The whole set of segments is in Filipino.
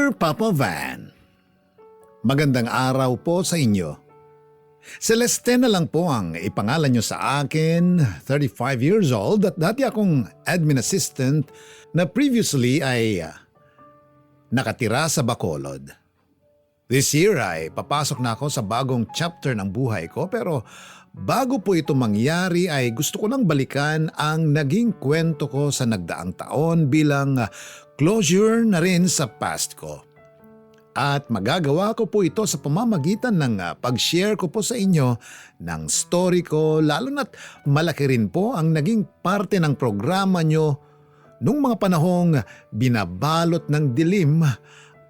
Dear Papa Van, magandang araw po sa inyo. Celeste na lang po ang ipangalan nyo sa akin, 35 years old at dati akong admin assistant na previously ay nakatira sa Bacolod. This year ay papasok na ako sa bagong chapter ng buhay ko pero bago po ito mangyari ay gusto ko lang balikan ang naging kwento ko sa nagdaang taon bilang closure na rin sa past ko. At magagawa ko po ito sa pamamagitan ng pag-share ko po sa inyo ng story ko lalo na't malaki rin po ang naging parte ng programa nyo nung mga panahong binabalot ng dilim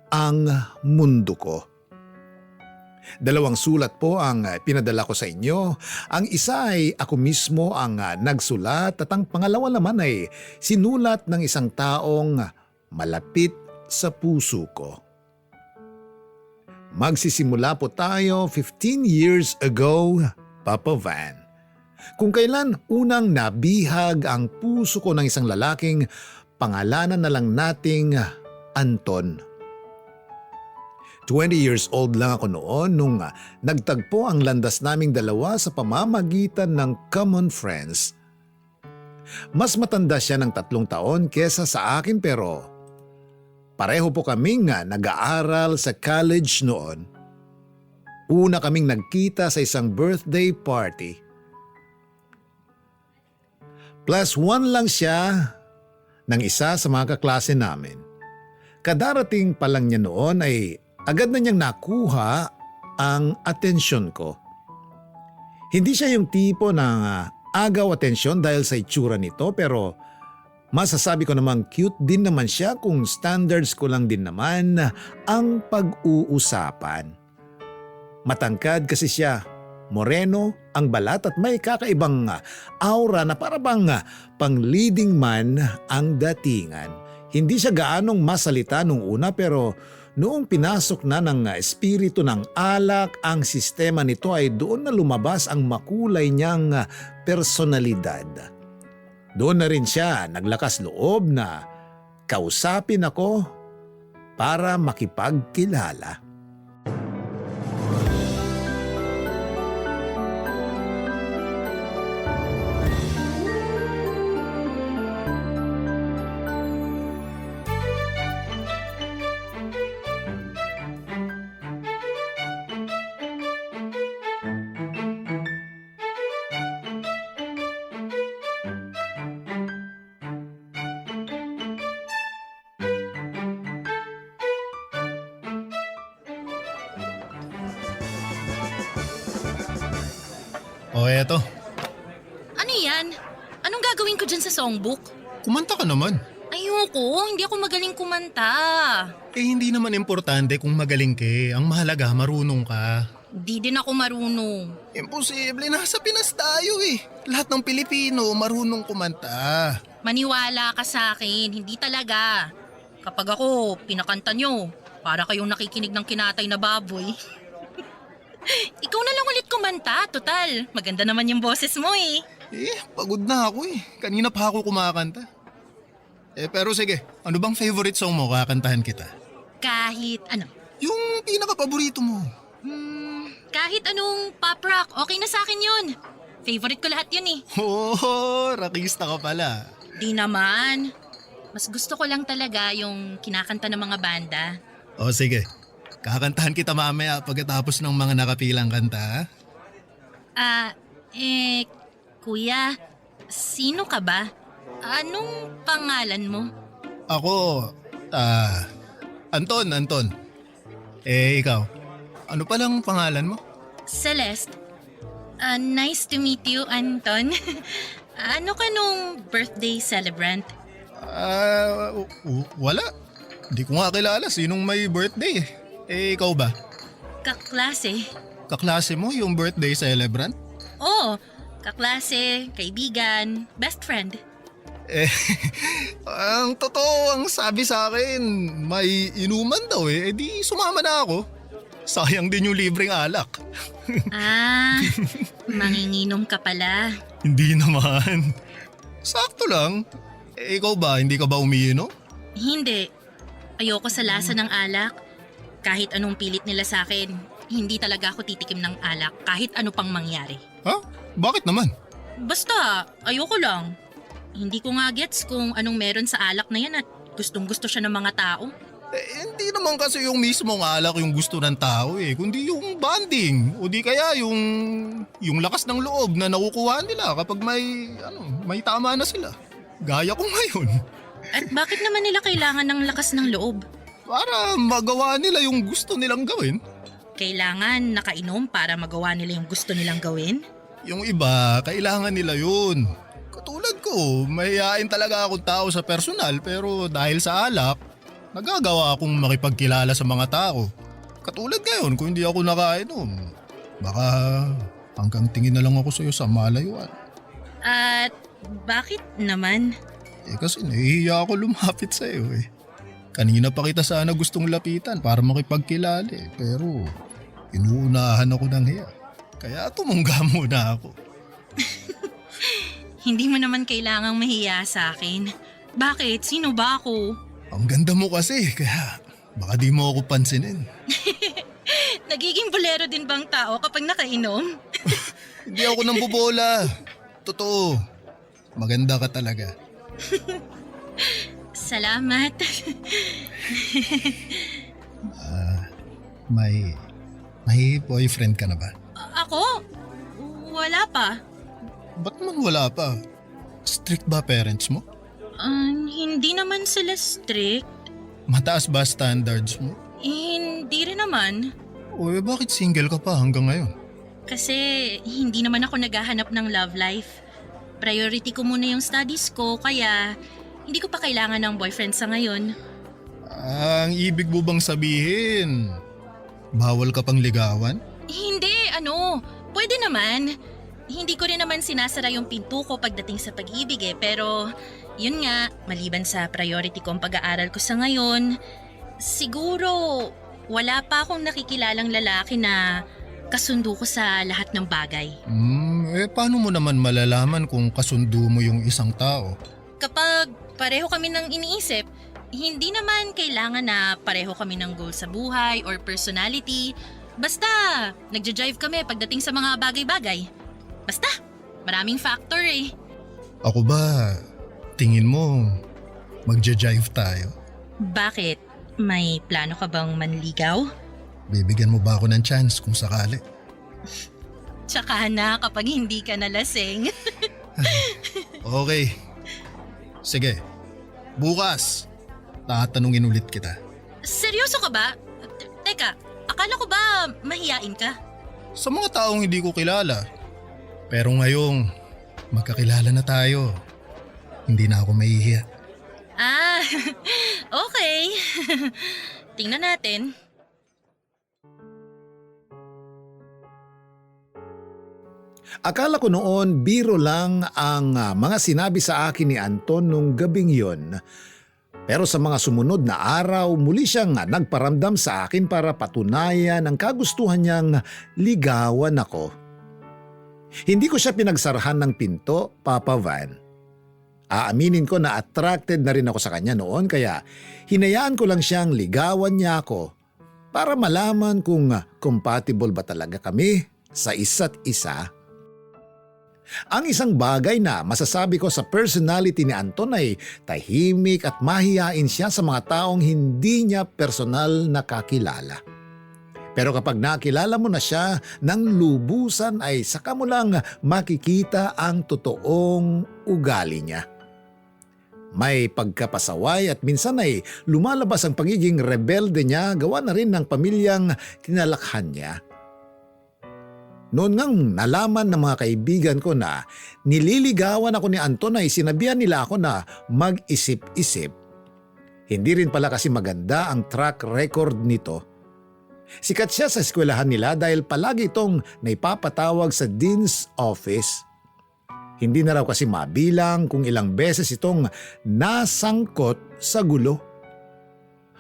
ang mundo ko. 2 sulat po ang pinadala ko sa inyo. Ang isa ay ako mismo ang nagsulat at ang pangalawa naman ay sinulat ng isang taong malapit sa puso ko. Magsisimula po tayo 15 years ago, Papa Van. Kung kailan unang nabihag ang puso ko ng isang lalaking pangalanan na lang nating Anton. 20 years old lang ako noon nung nagtagpo ang landas naming dalawa sa pamamagitan ng common friends. Mas matanda siya ng 3 taon kesa sa akin pero pareho po kaming nag-aaral sa college noon. Una kaming nagkita sa isang birthday party. +1 lang siya ng isa sa mga kaklase namin. Kadarating pa lang niya noon ay agad na niyang nakuha ang atensyon ko. Hindi siya yung tipo na agaw atensyon dahil sa itsura nito pero masasabi ko namang cute din naman siya kung standards ko lang din naman ang pag-uusapan. Matangkad kasi siya, moreno ang balat at may kakaibang aura na parabang pang leading man ang datingan. Hindi siya gaanong masalita nung una pero noong pinasok na ng espiritu ng alak ang sistema nito ay doon na lumabas ang makulay niyang personalidad. Doon na rin siya naglakas loob na kausapin ako para makipagkilala. O eto, Ano yan? Anong gagawin ko dyan sa songbook? kumanta ka naman. Ayoko, hindi ako magaling kumanta. Hindi naman importante kung magaling ka. Ang mahalaga, marunong ka. Di din ako marunong. Imposible, nasa Pinas tayo Lahat ng Pilipino marunong kumanta. Maniwala ka sa akin, hindi talaga. Kapag ako, pinakanta nyo, para kayong nakikinig ng kinatay na baboy. Ikaw na lang ulit kumanta, total. Maganda naman yung boses mo Pagod na ako Kanina pa ako kumakanta. Pero sige, ano bang favorite song mo? Kakantahan kita. Kahit ano. Yung pinaka-paborito mo. Kahit anong pop rock, okay na sa akin yun. Favorite ko lahat yun Oh, rockista ka pala. Di naman. Mas gusto ko lang talaga yung kinakanta ng mga banda. O sige, kakantahan kita mamaya pagkatapos ng mga nakapilang kanta. Kuya, sino ka ba? Anong pangalan mo? Ako, Anton. Ikaw, ano palang pangalan mo? Celeste. Nice to meet you, Anton. Ano ka nung birthday celebrant? Wala. Hindi ko nga kilala sinong may birthday. Ikaw ba? Kaklase. Kaklase mo yung birthday celebrant? Oo, kaklase, kaibigan, best friend. Ang totoo, ang sabi sa akin, may inuman daw di sumama na ako. Sayang din yung libreng alak. Manginginom ka pala. Hindi naman. Sakto lang. Ikaw ba, hindi ka ba umiinom? Hindi. Ayoko sa lasa ng alak. Kahit anong pilit nila sa akin, hindi talaga ako titikim ng alak kahit ano pang mangyari. Ha? Bakit naman? Basta, ayoko lang. Hindi ko nga gets kung anong meron sa alak na yan at gustong gusto siya ng mga tao. Hindi naman kasi yung mismong alak yung gusto ng tao kundi yung bonding o di kaya yung lakas ng loob na nakukuha nila kapag may tama na sila. Gaya ko ngayon. At bakit naman nila kailangan ng lakas ng loob? Para magawa nila yung gusto nilang gawin. Kailangan nakainom para magawa nila yung gusto nilang gawin? Yung iba, kailangan nila yun. Katulad ko, mahihain talaga akong tao sa personal pero dahil sa alak, nagagawa akong makipagkilala sa mga tao. Katulad ngayon, kung hindi ako nakainom, baka hanggang tingin na lang ako sa'yo sa malayuan. At bakit naman? Kasi nahihiya ako lumapit sa'yo Kanina pa kita sana gustong lapitan para makipagkilala pero inuunahan ako ng hiya. Kaya tumungga muna ako. Hindi mo naman kailangang mahiya sa akin. Bakit? Sino ba ako? Ang ganda mo kasi, kaya baka di mo ako pansinin. Nagiging bolero din bang tao kapag nakainom? Hindi ako nambobola. Totoo. Maganda ka talaga. Salamat. May boyfriend ka na ba? Ako? Wala pa. Ba't man wala pa? Strict ba parents mo? Hindi naman sila strict. Mataas ba standards mo? Hindi rin naman. Bakit single ka pa hanggang ngayon? Kasi hindi naman ako naghahanap ng love life. Priority ko muna yung studies ko kaya hindi ko pa kailangan ng boyfriend sa ngayon. Ang ibig mo bang sabihin, bawal ka pang ligawan? Hindi, pwede naman. Hindi ko rin naman sinasara yung pinto ko pagdating sa pag-ibig pero yun nga, maliban sa priority ko ang pag-aaral ko sa ngayon, siguro wala pa akong nakikilalang lalaki na kasundo ko sa lahat ng bagay. Paano mo naman malalaman kung kasundo mo yung isang tao? Kapag pareho kami ng iniisip, hindi naman kailangan na pareho kami ng goal sa buhay or personality. Basta, nagja-jive kami pagdating sa mga bagay-bagay. Basta, maraming factor Ako ba, tingin mo, magja-jive tayo? Bakit? May plano ka bang manligaw? Bibigyan mo ba ako ng chance kung sakali? Tsaka na kapag hindi ka nalasing. Okay. Sige. Bukas, tatanungin ulit kita. Seryoso ka ba? Teka, akala ko ba mahiyain ka? Sa mga taong hindi ko kilala. Pero ngayong magkakilala na tayo, hindi na ako mahihiya. Okay. Tingnan natin. Akala ko noon biro lang ang mga sinabi sa akin ni Anton nung gabing yon. Pero sa mga sumunod na araw, muli siyang nagparamdam sa akin para patunayan ang kagustuhan niyang ligawan ako. Hindi ko siya pinagsarahan ng pinto, Papa Van. Aaminin ko na attracted na rin ako sa kanya noon kaya hinayaan ko lang siyang ligawan niya ako para malaman kung compatible ba talaga kami sa isa't isa. Ang isang bagay na masasabi ko sa personality ni Anton ay tahimik at mahiyain siya sa mga taong hindi niya personal nakakilala. Pero kapag nakilala mo na siya ng lubusan ay saka mo lang makikita ang totoong ugali niya. May pagkapasaway at minsan ay lumalabas ang pagiging rebelde niya gawa na rin ng pamilyang kinalakhan niya. Noon ngang nalaman ng mga kaibigan ko na nililigawan ako ni Anton ay sinabihan nila ako na mag-isip-isip. Hindi rin pala kasi maganda ang track record nito. Sikat siya sa eskwelahan nila dahil palagi itong naipapatawag sa dean's office. Hindi na raw kasi mabilang kung ilang beses itong nasangkot sa gulo.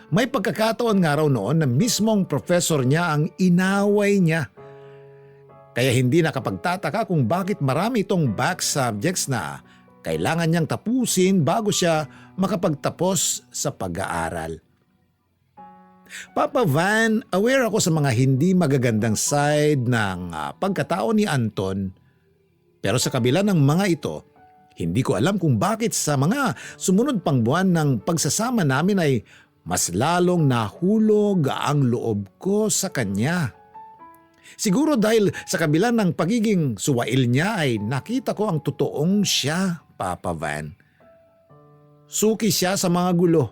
May pagkakataon nga raw noon na mismong professor niya ang inaway niya. Kaya hindi nakapagtataka kung bakit marami itong back subjects na kailangan niyang tapusin bago siya makapagtapos sa pag-aaral. Papa Van, aware ako sa mga hindi magagandang side ng pagkatao ni Anton. Pero sa kabila ng mga ito, hindi ko alam kung bakit sa mga sumunod pang buwan ng pagsasama namin ay mas lalong nahulog ang loob ko sa kanya. Siguro dahil sa kabila ng pagiging suwail niya ay nakita ko ang totoong siya, Papa Van. Suki siya sa mga gulo.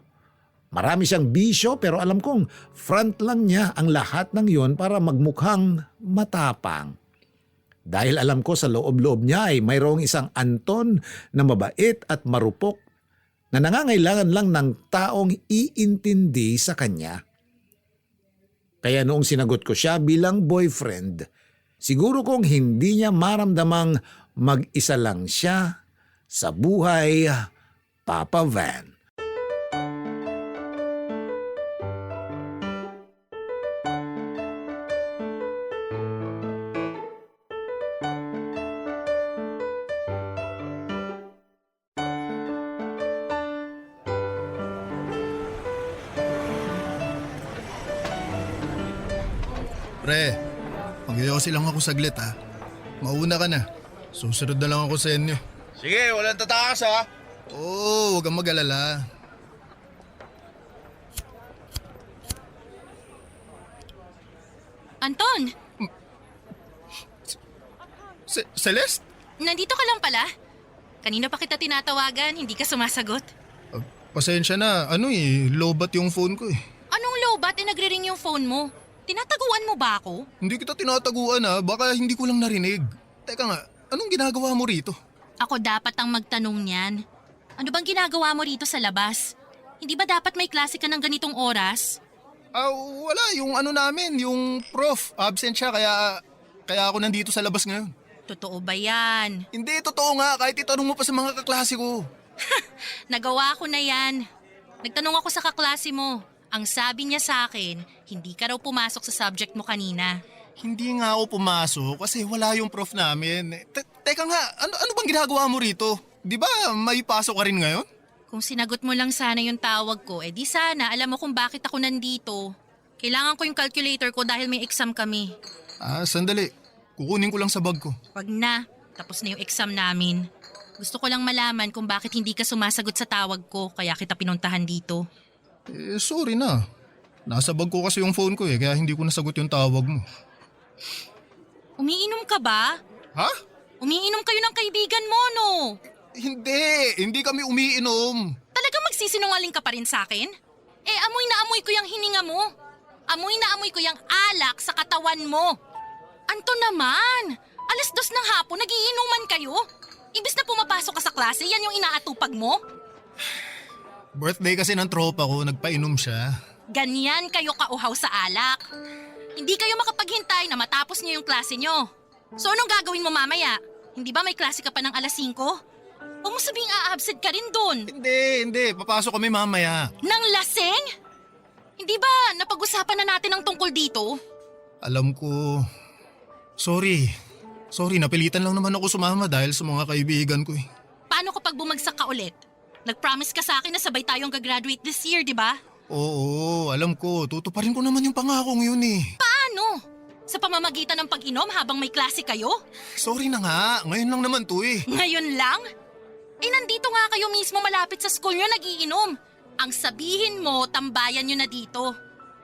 Marami siyang bisyo pero alam kong front lang niya ang lahat ng yon para magmukhang matapang. Dahil alam ko sa loob-loob niya ay mayroong isang Anton na mabait at marupok na nangangailangan lang ng taong iintindi sa kanya. Kaya noong sinagot ko siya bilang boyfriend, siguro kong hindi niya maramdamang mag-isa lang siya sa buhay, Papa Van. Pre, mag-iossi lang ako saglit ha. Mauna ka na. Susunod na lang ako sa inyo. Sige, walang tatakas ha. Oo, huwag kang mag-alala. Anton, Celeste? nandito ka lang pala? Kanina pa kita tinatawagan, hindi ka sumasagot. Pasensya na. Lobat yung phone ko eh. Anong lowbat nagre-ring yung phone mo? Tinataguan mo ba ako? Hindi kita tinataguan ha. Baka hindi ko lang narinig. Teka nga, anong ginagawa mo rito? Ako dapat ang magtanong niyan. Ano bang ginagawa mo rito sa labas? Hindi ba dapat may klase ka ng ganitong oras? Wala. Yung namin, yung prof. Absent siya kaya ako nandito sa labas ngayon. Totoo ba yan? Hindi, totoo nga. Kahit itanong mo pa sa mga kaklase ko. Nagawa ko na yan. Nagtanong ako sa kaklase mo. Ang sabi niya sa akin, hindi ka raw pumasok sa subject mo kanina. Hindi nga ako pumasok kasi wala yung prof namin. Teka nga, ano bang ginagawa mo rito? Di ba may pasok ka rin ngayon? Kung sinagot mo lang sana yung tawag ko, di sana alam mo kung bakit ako nandito. Kailangan ko yung calculator ko dahil may exam kami. Sandali. Kukunin ko lang sa bag ko. Wag na, tapos na yung exam namin. Gusto ko lang malaman kung bakit hindi ka sumasagot sa tawag ko kaya kita pinuntahan dito. Sorry na. Nasa bag ko kasi yung phone ko kaya hindi ko nasagot yung tawag mo. Umiinom ka ba? Ha? Umiinom kayo ng kaibigan mo, no? Hindi kami umiinom. Talagang magsisinungaling ka pa rin sa akin? Amoy na amoy ko yung hininga mo. Amoy na amoy ko yung alak sa katawan mo. Anto naman, 2:00 ng hapon, nagiinuman kayo? Imbis na pumapasok ka sa klase, yan yung inaatupag mo? Birthday kasi ng tropa ko, nagpainom siya. Ganyan kayo kauhaw sa alak. Hindi kayo makapaghintay na matapos niyo yung klase niyo. So anong gagawin mo mamaya? Hindi ba may klase ka pa ng 5:00? Huwag mo sabihing a-absent ka rin dun. Hindi. Papasok kami mamaya. Nang laseng? Hindi ba napag-usapan na natin ang tungkol dito? Alam ko. Sorry, napilitan lang naman ako sumama dahil sa mga kaibigan ko eh. Paano kapag bumagsak ka ulit? Nag-promise ka sa akin na sabay tayong gagraduate this year, di ba? Oo, alam ko. Tutuparin ko naman yung pangakong yun eh. Paano? Sa pamamagitan ng pag-inom habang may klase kayo? Sorry na nga, ngayon lang naman to eh. Ngayon lang? Nandito nga kayo mismo malapit sa school nyo nagiinom. Ang sabihin mo, tambayan nyo na dito.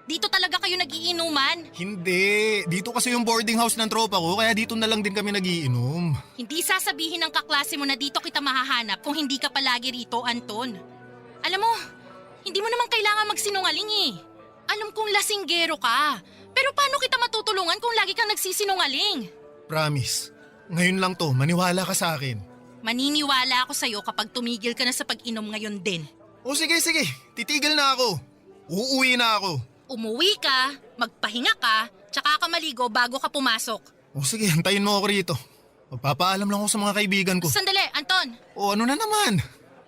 Dito talaga kayo nagiinuman. Hindi, dito kasi yung boarding house ng tropa ko kaya dito na lang din kami nagiinom. Hindi sasabihin ng kaklase mo na dito kita mahahanap kung hindi ka palagi rito, Anton. Alam mo, hindi mo naman kailangan magsinungaling eh. Alam kong lasinggero ka. Pero paano kita matutulungan kung lagi kang nagsisinungaling? Promise, ngayon lang to, maniwala ka sa akin. Maniniwala ako sa'yo kapag tumigil ka na sa pag-inom ngayon din. O sige, titigil na ako. Uuwi na ako. Umuwi ka, magpahinga ka, tsaka ka maligo bago ka pumasok. O sige, hintayin mo ako rito. Magpapaalam lang ako sa mga kaibigan ko. Sandali, Anton. O ano na naman?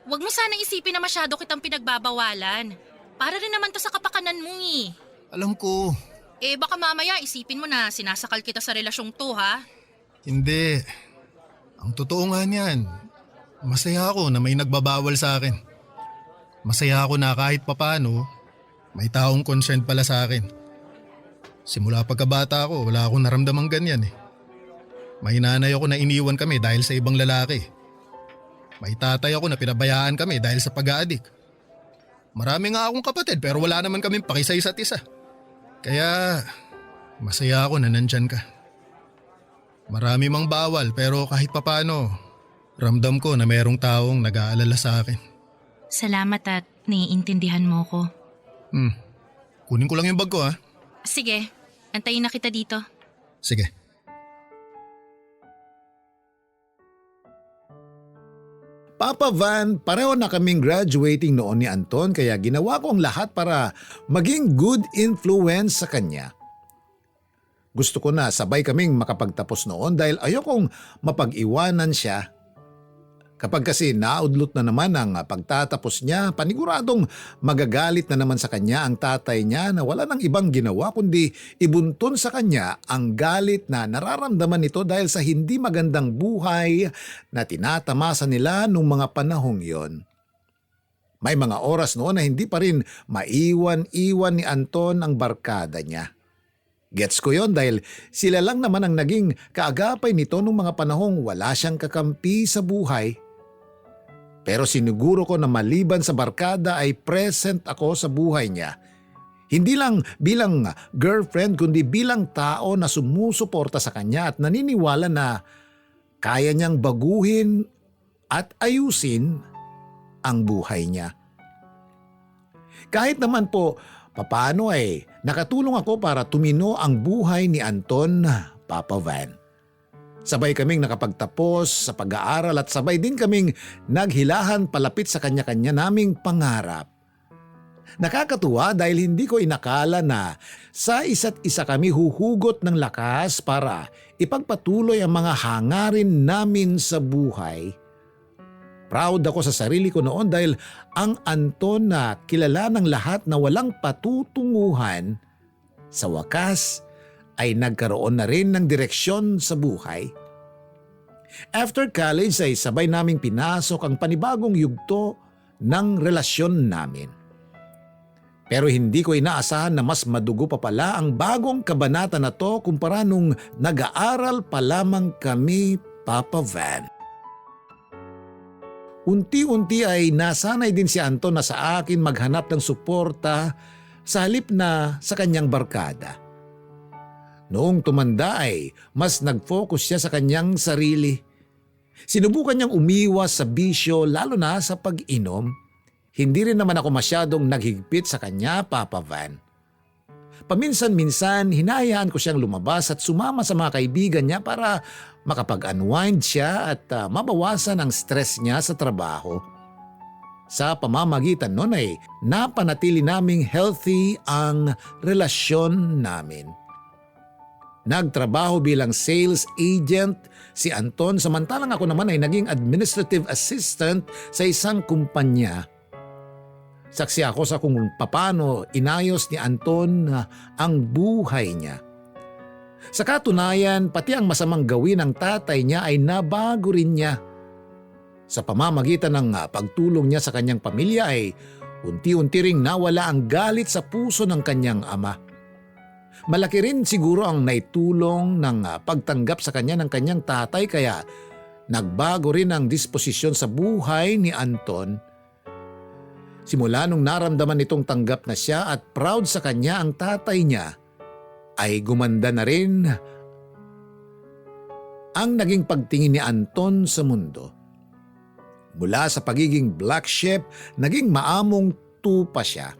Huwag mo sana isipin na masyado kitang pinagbabawalan. Para rin naman to sa kapakanan mo eh. Alam ko. Baka mamaya isipin mo na sinasakal kita sa relasyong to, ha? Hindi. Ang totoo nga niyan, masaya ako na may nagbabawal sa akin. Masaya ako na kahit papano, May taong concerned pala sa akin. Simula pagkabata ko, wala akong naramdamang ganyan eh. May nanay ako na iniwan kami dahil sa ibang lalaki. May tatay ako na pinabayaan kami dahil sa pag-aadik. Marami nga akong kapatid pero wala naman kaming paki sa isa't isa. Kaya masaya ako na nandyan ka. Marami mang bawal pero kahit papano, ramdam ko na merong taong nag-aalala sa akin. Salamat at naiintindihan mo ko. Kunin ko lang yung bag ko ha. Sige, antayin na kita dito. Sige. Papa Van, pareho na kaming graduating noon ni Anton kaya ginawa ko ang lahat para maging good influence sa kanya. Gusto ko na sabay kaming makapagtapos noon dahil ayokong mapag-iwanan siya. Kapag kasi naudlot na naman ang pagtatapos niya, paniguradong magagalit na naman sa kanya ang tatay niya na wala nang ibang ginawa kundi ibuntun sa kanya ang galit na nararamdaman nito dahil sa hindi magandang buhay na tinatamasa nila nung mga panahong yon. May mga oras noon na hindi pa rin maiwan-iwan ni Anton ang barkada niya. Gets ko yon dahil sila lang naman ang naging kaagapay nito nung mga panahong wala siyang kakampi sa buhay. Pero siniguro ko na maliban sa barkada ay present ako sa buhay niya. Hindi lang bilang girlfriend kundi bilang tao na sumusuporta sa kanya at naniniwala na kaya niyang baguhin at ayusin ang buhay niya. Kahit naman po papaano ay nakatulong ako para tumino ang buhay ni Anton, Papa Van. Sabay kaming nakapagtapos sa pag-aaral at sabay din kaming naghilahan palapit sa kanya-kanya naming pangarap. Nakakatuwa dahil hindi ko inakala na sa isa't isa kami huhugot ng lakas para ipagpatuloy ang mga hangarin namin sa buhay. Proud ako sa sarili ko noon dahil ang Anton na kilala ng lahat na walang patutunguhan, sa wakas ay nagkaroon na rin ng direksyon sa buhay. After college ay sabay naming pinasok ang panibagong yugto ng relasyon namin. Pero hindi ko inaasahan na mas madugo pa pala ang bagong kabanata na to kumpara nung nag-aaral pa lamang kami, Papa Van. Unti-unti ay nasanay din si Anton na sa akin maghanap ng suporta sa halip na sa kanyang barkada. Noong tumanda ay mas nag-focus siya sa kanyang sarili. Sinubukan niyang umiwas sa bisyo lalo na sa pag-inom. Hindi rin naman ako masyadong naghigpit sa kanya, Papa Van. Paminsan-minsan hinahayaan ko siyang lumabas at sumama sa mga kaibigan niya para makapag-unwind siya at mabawasan ang stress niya sa trabaho. Sa pamamagitan nun ay napanatili naming healthy ang relasyon namin. Nagtrabaho bilang sales agent si Anton samantalang ako naman ay naging administrative assistant sa isang kumpanya. Saksi ako sa kung paano inayos ni Anton ang buhay niya. Sa katunayan, pati ang masamang gawin ng tatay niya ay nabago rin niya. Sa pamamagitan ng pagtulong niya sa kanyang pamilya ay unti-unti ring nawala ang galit sa puso ng kanyang ama. Malaki rin siguro ang naitulong ng pagtanggap sa kanya ng kanyang tatay kaya nagbago rin ang disposisyon sa buhay ni Anton. Simula nung naramdaman nitong tanggap na siya at proud sa kanya ang tatay niya, ay gumanda na rin ang naging pagtingin ni Anton sa mundo. Mula sa pagiging black sheep, naging maamong tupa siya.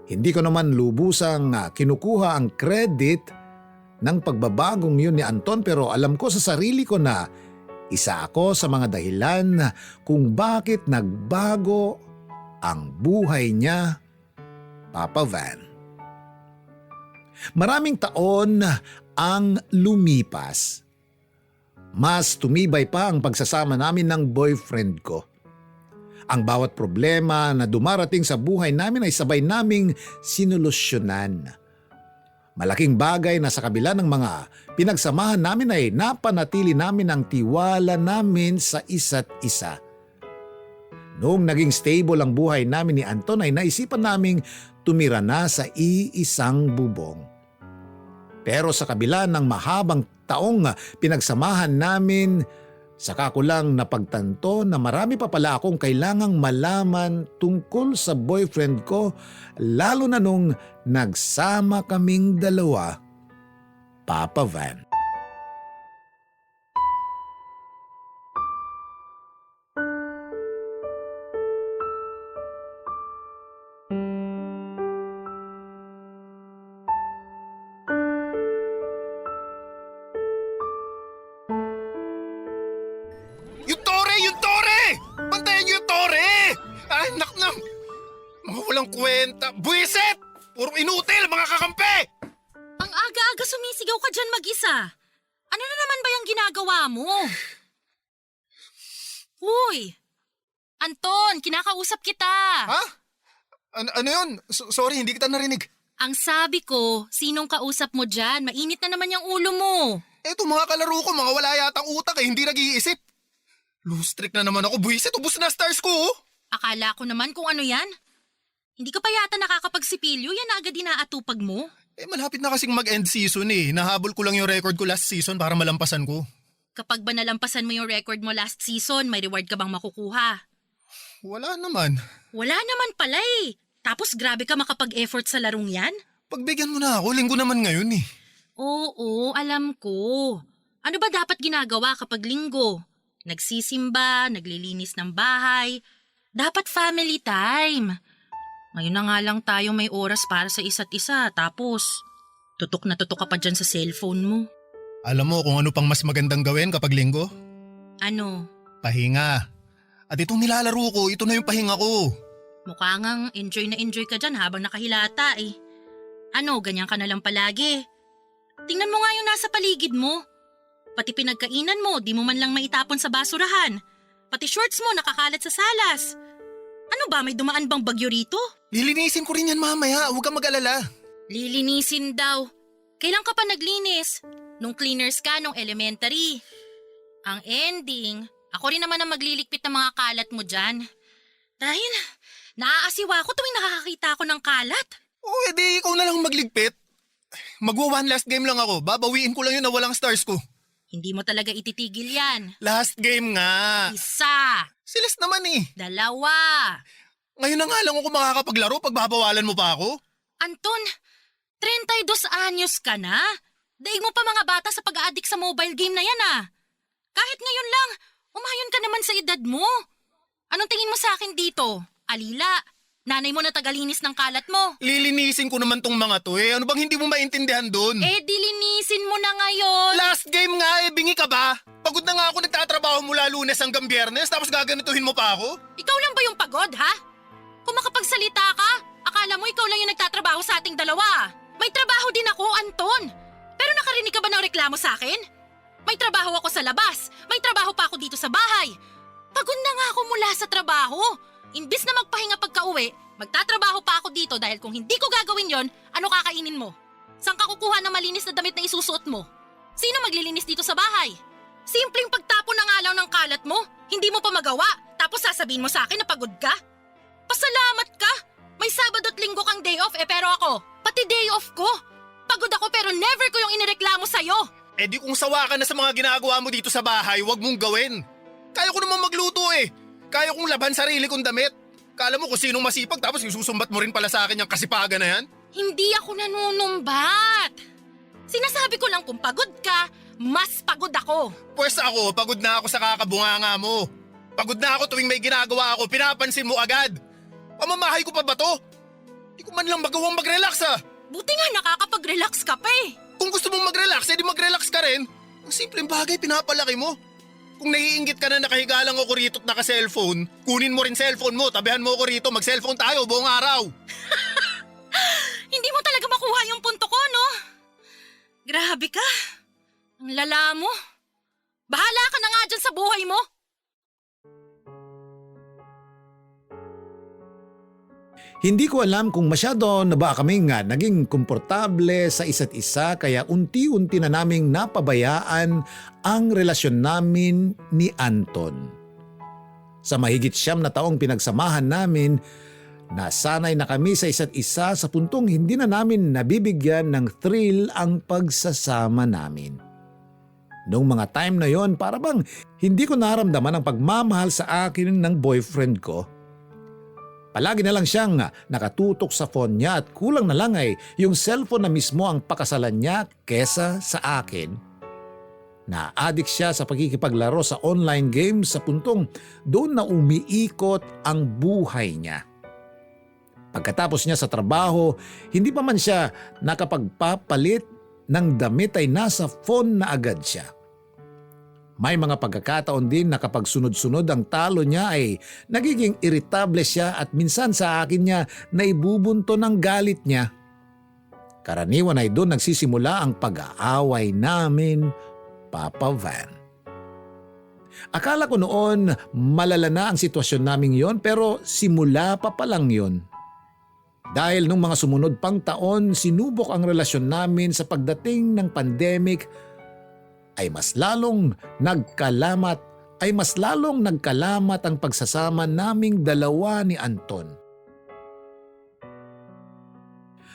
Hindi ko naman lubusang kinukuha ang credit ng pagbabagong yun ni Anton pero alam ko sa sarili ko na isa ako sa mga dahilan kung bakit nagbago ang buhay niya, Papa Van. Maraming taon ang lumipas. Mas tumibay pa ang pagsasama namin ng boyfriend ko. Ang bawat problema na dumarating sa buhay namin ay sabay naming sinolusyonan. Malaking bagay na sa kabila ng mga pinagsamahan namin ay napanatili namin ang tiwala namin sa isa't isa. Noong naging stable ang buhay namin ni Anton ay naisipan naming tumira na sa iisang bubong. Pero sa kabila ng mahabang taong pinagsamahan namin, saka ko lang napagtanto na marami pa pala akong kailangang malaman tungkol sa boyfriend ko, lalo na nung nagsama kaming dalawa, Papa Van. Yung tore! Yung tore! Bantayan niyo yung tore! Ay, naknam! Mga walang kwenta. Buwisit! Puro inutil, mga kakampi! Ang aga-aga sumisigaw ka dyan mag-isa. Ano na naman ba yung ginagawa mo? Uy! Anton, kinakausap kita. Ha? Ano yun? Sorry, hindi kita narinig. Ang sabi ko, sinong kausap mo dyan? Mainit na naman yung ulo mo. Eto mga kalaro ko, mga wala yatang utak hindi nag-iisip. Loose trick na naman ako, buwisit, ubus na stars ko. Akala ko naman kung ano yan. Hindi ka pa yata nakakapagsipilyo, yan na agad inaatupag mo. Malapit na kasing mag-end season Nahabol ko lang yung record ko last season para malampasan ko. Kapag ba nalampasan mo yung record mo last season, may reward ka bang makukuha? Wala naman. Wala naman pala eh. Tapos grabe ka makapag-effort sa larong yan? Pagbigyan mo na ako, linggo naman ngayon Oo, alam ko. Ano ba dapat ginagawa kapag linggo? Nagsisimba, naglilinis ng bahay. Dapat family time. Ngayon na nga lang tayo may oras para sa isa't isa, tapos tutok na tutok ka pa dyan sa cellphone mo. Alam mo kung ano pang mas magandang gawin kapag linggo? Ano? Pahinga. At itong nilalaro ko, ito na yung pahinga ko. Mukha ngang enjoy ka dyan habang nakahilata eh. Ano, ganyan ka na lang palagi? Tingnan mo nga yung nasa paligid mo. Pati pinagkainan mo, di mo man lang maitapon sa basurahan. Pati shorts mo nakakalat sa salas. Ano ba, may dumaan bang bagyo rito? Lilinisin ko rin yan mamaya, huwag kang mag-alala. Lilinisin daw. Kailan ka pa naglinis? Nung cleaners ka, nung elementary. Ang ending, ako rin naman ang magliligpit ng mga kalat mo dyan. Dahil naaasiwa ako tuwing nakakakita ako ng kalat. Edi ikaw na lang magligpit. Magwa one last game lang ako, babawiin ko lang yun na walang stars ko. Hindi mo talaga ititigil yan. Last game nga. Isa. Silas naman Dalawa. Ngayon na nga lang ako makakapaglaro pag babawalan mo pa ako. Anton, 32 anyos ka na? Daig mo pa mga bata sa pag-a-addict sa mobile game na yan Kahit ngayon lang, umayon ka naman sa edad mo. Anong tingin mo sa akin dito? Alila, nanay mo na tagalinis ng kalat mo. Lilinisin ko naman tong mga to Ano bang hindi mo maintindihan dun? Dilinisin mo na ngayon. Last game nga bingi ka ba? Pagod na nga ako nagtatrabaho mula Lunes hanggang Biyernes tapos gaganituhin mo pa ako? Ikaw lang ba yung pagod, ha? Kung makapagsalita ka, akala mo ikaw lang yung nagtatrabaho sa ating dalawa. May trabaho din ako, Anton. Pero nakarinig ka ba ng reklamo sa akin? May trabaho ako sa labas. May trabaho pa ako dito sa bahay. Pagod na nga ako mula sa trabaho. Imbis na magpahinga pagka-uwi, magtatrabaho pa ako dito dahil kung hindi ko gagawin yon, ano kakainin mo? Saan ka kukuha ng malinis na damit na isusuot mo? Sino maglilinis dito sa bahay? Simpleng pagtapon ng alaw ng kalat mo, hindi mo pa magawa, tapos sasabihin mo sa akin na pagod ka? Pasalamat ka! May Sabado at Linggo kang day off pero ako, pati day off ko. Pagod ako pero never ko yung inireklamo sa'yo. Di kung sawa ka na sa mga ginagawa mo dito sa bahay, wag mong gawin. Kaya ko naman magluto Kaya kong laban sarili kong damit. Kala mo kung sinong masipag tapos isusumbat mo rin pala sa akin yung kasipagan na yan? Hindi ako nanunumbat. Sinasabi ko lang kung pagod ka, mas pagod ako. Pwes ako, pagod na ako sa kakabunganga mo. Pagod na ako tuwing may ginagawa ako, pinapansin mo agad. Pamamahay ko pa ba to? Di ko man lang magawang mag-relax Buti nga nakakapag-relax ka pa Kung gusto mong mag-relax, edi mag-relax ka rin. Ang simpleng bagay, pinapalaki mo. Kung naiinggit ka na nakahiga lang ako rito at naka-cellphone, kunin mo rin cellphone mo, tabihan mo ako rito, mag-cellphone tayo buong araw. Hindi mo talaga makuha yung punto ko, no? Grabe ka. Ang lala mo. Bahala ka na nga dyan sa buhay mo. Hindi ko alam kung masyado na ba kaming naging komportable sa isa't isa kaya unti-unti na naming napabayaan ang relasyon namin ni Anton. Sa mahigit 9 na taong pinagsamahan namin, nasanay na kami sa isa't isa sa puntong hindi na namin nabibigyan ng thrill ang pagsasama namin. Noong mga time na yon, para bang hindi ko naramdaman ang pagmamahal sa akin ng boyfriend ko. Palagi na lang siyang nakatutok sa phone niya at kulang na lang ay yung cellphone na mismo ang pakasalan niya kesa sa akin. Na-addict siya sa pagkikipaglaro sa online games sa puntong doon na umiikot ang buhay niya. Pagkatapos niya sa trabaho, hindi pa man siya nakapagpapalit ng damit ay nasa phone na agad siya. May mga pagkakataon din na kapag sunod-sunod ang talo niya ay nagiging irritable siya at minsan sa akin niya naibubunto ng galit niya. Karaniwan ay doon nagsisimula ang pag-aaway namin, Papa Van. Akala ko noon malala na ang sitwasyon naming yon pero simula pa lang yon. Dahil nung mga sumunod pang taon, sinubok ang relasyon namin sa pagdating ng pandemic ay mas lalong nagkalamat ang pagsasama naming dalawa ni Anton.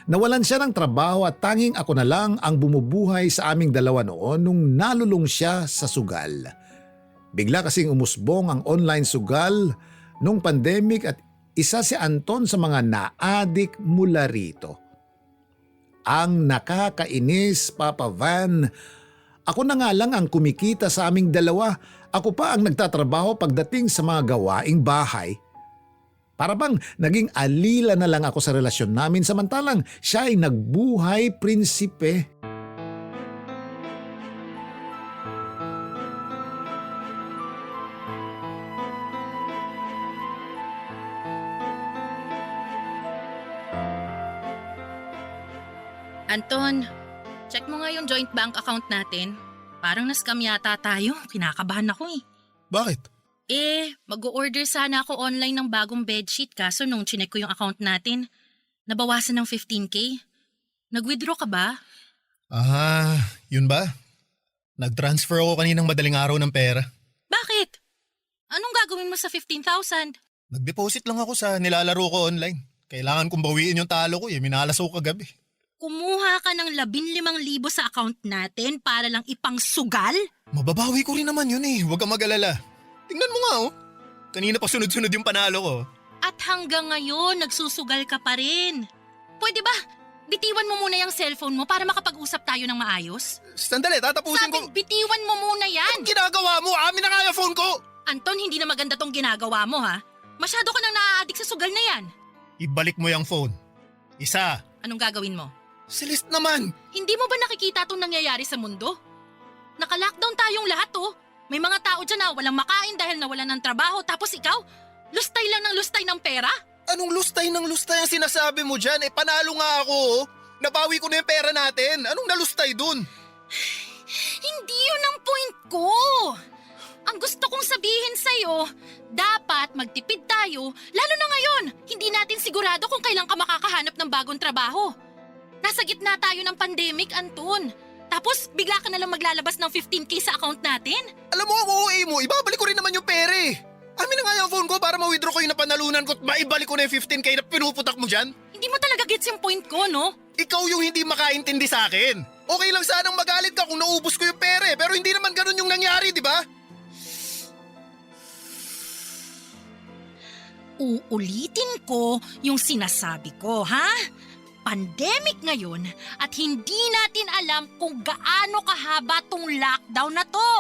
Nawalan siya ng trabaho at tanging ako na lang ang bumubuhay sa aming dalawa noon nung nalulung siya sa sugal. Bigla kasing umusbong ang online sugal nung pandemic at isa si Anton sa mga na-addict mula rito. Ang nakakainis, Papa Van, ako na nga lang ang kumikita sa aming dalawa. Ako pa ang nagtatrabaho pagdating sa mga gawaing bahay. Para bang naging alila na lang ako sa relasyon namin samantalang siya ay nagbuhay prinsipe. Anton, check mo nga yung joint bank account natin. Parang na-scam yata tayo. Kinakabahan ako eh. Bakit? Mag-o-order sana ako online ng bagong bedsheet kaso nung chinek ko yung account natin, nabawasan ng 15K. Nag-withdraw ka ba? Yun ba? Nag-transfer ako kaninang madaling araw ng pera. Bakit? Anong gagawin mo sa 15,000? Nag-deposit lang ako sa nilalaro ko online. Kailangan kong bawiin yung talo ko minalas ako kagabi. Kumuha ka ng 15,000 sa account natin para lang ipang sugal? Mababawi ko rin naman yun huwag kang mag-alala. Tingnan mo nga Kanina pa sunod-sunod yung panalo ko. At hanggang ngayon, nagsusugal ka pa rin. Pwede ba? Bitiwan mo muna yung cellphone mo para makapag-usap tayo ng maayos? Sandali, tatapusin ko. Sabing bitiwan mo muna yan! Anong ginagawa mo? Amin na nga yung phone ko! Anton, hindi na maganda tong ginagawa mo ha. Masyado ka nang naa-addict sa sugal na yan. Ibalik mo yung phone. Isa. Anong gagawin mo? Celeste naman! Hindi mo ba nakikita itong nangyayari sa mundo? Naka-lockdown tayong lahat May mga tao dyan na walang makain dahil nawalan ng trabaho tapos ikaw, lustay lang ng lustay ng pera? Anong lustay ng lustay ang sinasabi mo dyan? Panalo nga ako Nabawi ko na yung pera natin. Anong nalustay dun? Hindi yun ang point ko. Ang gusto kong sabihin sa'yo, dapat magtipid tayo, lalo na ngayon. Hindi natin sigurado kung kailan ka makakahanap ng bagong trabaho. Nasa gitna tayo ng pandemic, Anton. Tapos bigla ka na lang maglalabas ng 15K sa account natin? Alam mo ang OA mo, ibabalik ko rin naman yung pera Amin na nga yung phone ko para ma-withdraw ko yung napanalunan ko at maibalik ko na yung 15K na pinuputak mo dyan. Hindi mo talaga gets yung point ko, no? Ikaw yung hindi makaintindi sa akin. Okay lang sanang magalit ka kung naubos ko yung pera pero hindi naman ganun yung nangyari, di ba? Uulitin ko yung sinasabi ko, ha? Pandemic ngayon at hindi natin alam kung gaano kahaba tong lockdown na to.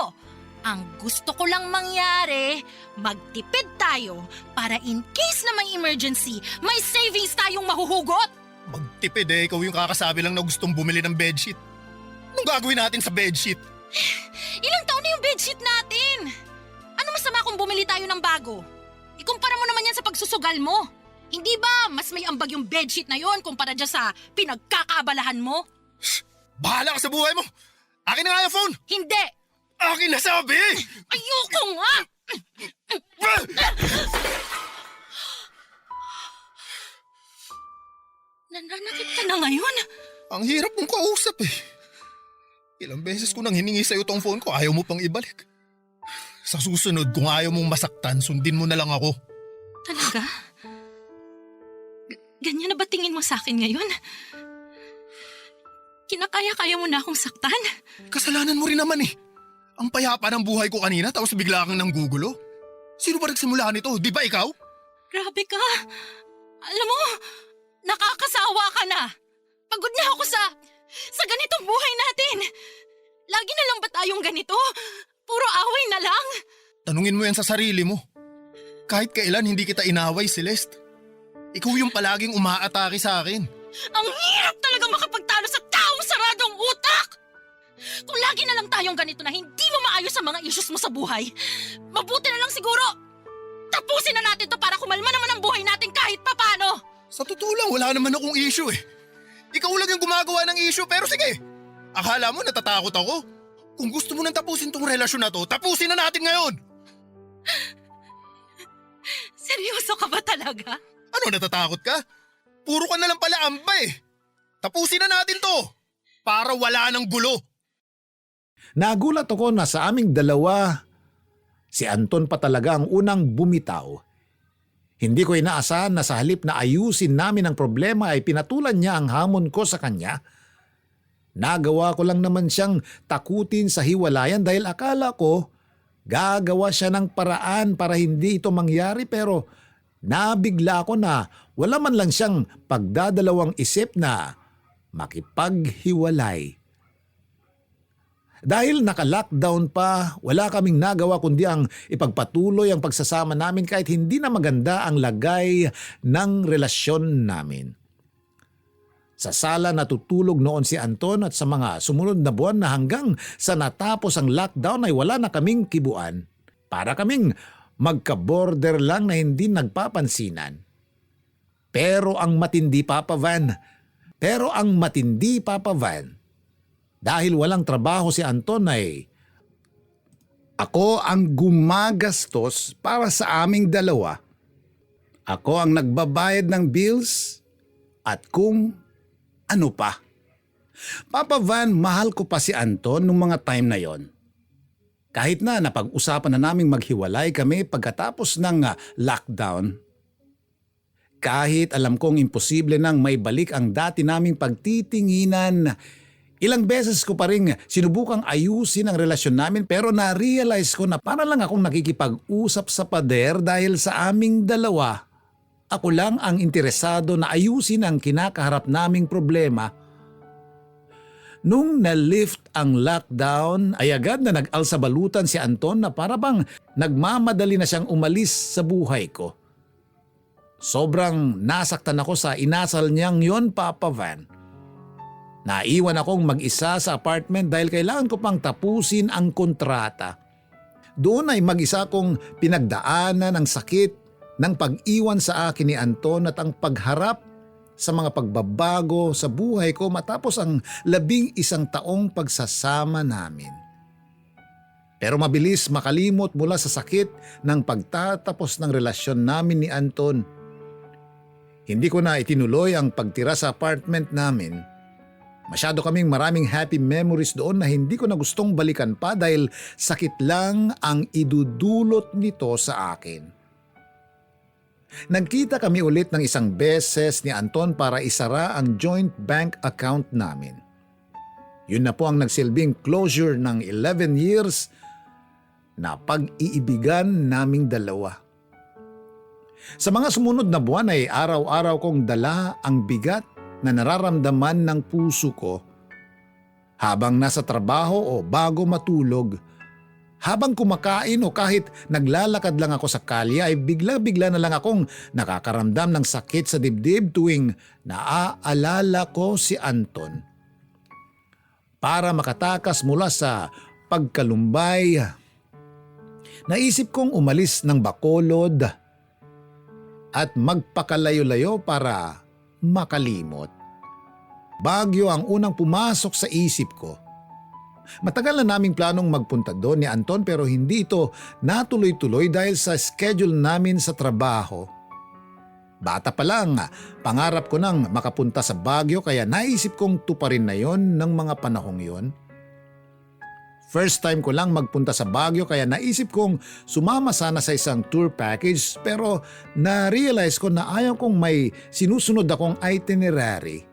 Ang gusto ko lang mangyari, magtipid tayo para in case na may emergency, may savings tayong mahuhugot. Magtipid ikaw yung kakasabi lang na gustong bumili ng bedsheet. Anong gagawin natin sa bedsheet? Ilang taon na yung bedsheet natin? Ano masama kung bumili tayo ng bago? Ikumpara mo naman yan sa pagsusugal mo. Hindi ba mas may ambag yung bedsheet na yon kumpara dyan sa pinagkakaabalahan mo? Bahala ka sa buhay mo! Akin na nga yung phone! Hindi! Akin na sabi! Ayoko nga! Nananakit ka na ngayon? Ang hirap mong kausap Ilang beses ko nang hiningi sa'yo tong phone ko, ayaw mo pang ibalik. Sa susunod, kung ayaw mong masaktan, sundin mo na lang ako. Talaga? Ganyan na ba tingin mo sa akin ngayon? Kinakaya-kaya mo na akong saktan? Kasalanan mo rin naman eh. Ang payapa ng buhay ko kanina tapos bigla kang nanggugulo. Sino ba nagsimula nito? Di ba ikaw? Grabe ka. Alam mo, nakakasawa ka na. Pagod na ako sa ganitong buhay natin. Lagi na lang ba tayong ganito? Puro away na lang. Tanungin mo yan sa sarili mo. Kahit kailan hindi kita inaway, Celeste. Ikaw yung palaging umaatake sa akin. Ang hirap talaga makapagtalo sa taong saradong utak! Kung lagi na lang tayong ganito na hindi mo maayos ang mga issues mo sa buhay, mabuti na lang siguro, tapusin na natin to para kumalma naman ang buhay natin kahit papano. Sa totoo lang, wala naman akong issue eh. Ikaw lang yung gumagawa ng issue pero sige. Akala mo natatakot ako? Kung gusto mo nang tapusin tong relasyon na to, tapusin na natin ngayon! Seryoso ka ba talaga? Ano, natatakot ka? Puro ka na lang pala amba eh. Tapusin na natin to para wala ng gulo. Nagulat ako na sa aming dalawa, si Anton pa talaga ang unang bumitaw. Hindi ko inaasahan na sa halip na ayusin namin ang problema ay pinatulan niya ang hamon ko sa kanya. Nagawa ko lang naman siyang takutin sa hiwalayan dahil akala ko gagawa siya ng paraan para hindi ito mangyari pero nabigla ako na wala man lang siyang pagdadalawang isip na makipaghiwalay. Dahil naka-lockdown pa, wala kaming nagawa kundi ang ipagpatuloy ang pagsasama namin kahit hindi na maganda ang lagay ng relasyon namin. Sa sala natutulog noon si Anton at sa mga sumunod na buwan na hanggang sa natapos ang lockdown ay wala na kaming kibuan. Para kaming magka-border lang na hindi nagpapansinan. Pero ang matindi Papa Van, dahil walang trabaho si Anton ay ako ang gumagastos para sa aming dalawa. Ako ang nagbabayad ng bills at kung ano pa. Papa Van, mahal ko pa si Anton nung mga time na yon. Kahit na napag-usapan na naming maghiwalay kami pagkatapos ng lockdown. Kahit alam kong imposible nang may balik ang dati naming pagtitinginan, ilang beses ko pa rin sinubukang ayusin ang relasyon namin pero na-realize ko na para lang akong nakikipag-usap sa pader dahil sa aming dalawa. Ako lang ang interesado na ayusin ang kinakaharap naming problema. Nung na-lift ang lockdown ay agad na nag-alsabalutan si Anton na para bang nagmamadali na siyang umalis sa buhay ko. Sobrang nasaktan ako sa inasal niyang yon, Papa Van. Naiwan akong mag-isa sa apartment dahil kailangan ko pang tapusin ang kontrata. Doon ay mag-isa kong pinagdaanan ang sakit ng pag-iwan sa akin ni Anton at ang pagharap sa mga pagbabago sa buhay ko matapos ang 11 taong pagsasama namin. Pero mabilis makalimot mula sa sakit ng pagtatapos ng relasyon namin ni Anton. Hindi ko na itinuloy ang pagtira sa apartment namin. Masyado kaming maraming happy memories doon na hindi ko na gustong balikan pa dahil sakit lang ang idudulot nito sa akin. Nagkita kami ulit ng isang beses ni Anton para isara ang joint bank account namin. Yun na po ang nagsilbing closure ng 11 years na pag-iibigan naming dalawa. Sa mga sumunod na buwan ay araw-araw kong dala ang bigat na nararamdaman ng puso ko habang nasa trabaho o bago matulog. Habang kumakain o kahit naglalakad lang ako sa kalye ay bigla-bigla na lang akong nakakaramdam ng sakit sa dibdib tuwing naaalala ko si Anton. Para makatakas mula sa pagkalumbay, naisip kong umalis ng Bacolod at magpakalayo-layo para makalimot. Baguio ang unang pumasok sa isip ko. Matagal na naming planong magpunta doon ni Anton pero hindi ito natuloy-tuloy dahil sa schedule namin sa trabaho. Bata pa lang, pangarap ko nang makapunta sa Baguio kaya naisip kong tuparin na yon ng mga panahong yon. First time ko lang magpunta sa Baguio kaya naisip kong sumama sana sa isang tour package pero na-realize ko na ayaw kong may sinusunod akong itinerary.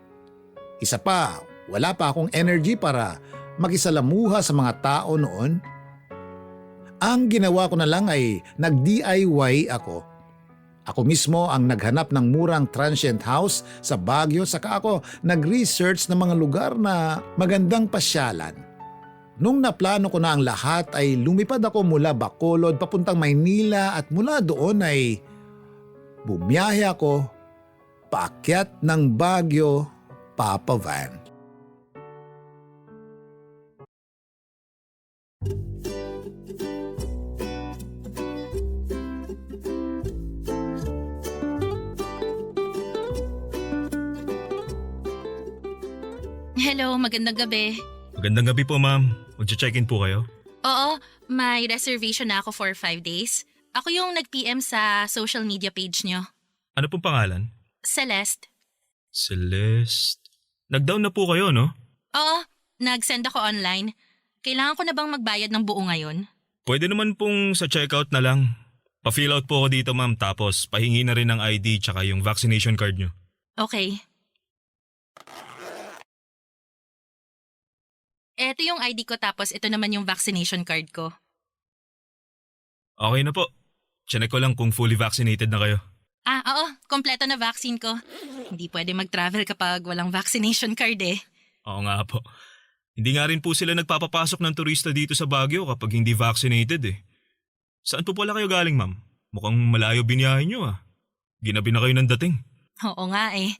Isa pa, wala pa akong energy para makisalamuha sa mga tao noon. Ang ginawa ko na lang ay nag-DIY ako. Ako mismo ang naghanap ng murang transient house sa Baguio saka ako nag-research ng mga lugar na magandang pasyalan. Nung naplano ko na ang lahat ay lumipad ako mula Bacolod papuntang Maynila at mula doon ay bumiyahe ako paakyat ng Baguio Papa Van. Hello, magandang gabi. Magandang gabi po, ma'am. Magche-check-in po kayo? Oo, may reservation na ako for 5 days. Ako yung nag-PM sa social media page nyo. Ano pong pangalan? Celeste. Celeste. Nag-down na po kayo, no? Oo, nag-send ako online. Kailangan ko na bang magbayad ng buo ngayon? Pwede naman pong sa checkout na lang. Pa-fill out po ako dito, ma'am. Tapos pahingi na rin ng ID tsaka yung vaccination card nyo. Okay. Eto yung ID ko tapos ito naman yung vaccination card ko. Okay na po. Chinek ko lang kung fully vaccinated na kayo. Oo, kompleto na vaccine ko. Hindi pwede mag-travel kapag walang vaccination card eh. Oo nga po. Hindi nga rin po sila nagpapapasok ng turista dito sa Baguio kapag hindi vaccinated eh. Saan po pala kayo galing, ma'am? Mukhang malayo biniyahin nyo ah. Ginabi na kayo ng dating. Oo nga eh.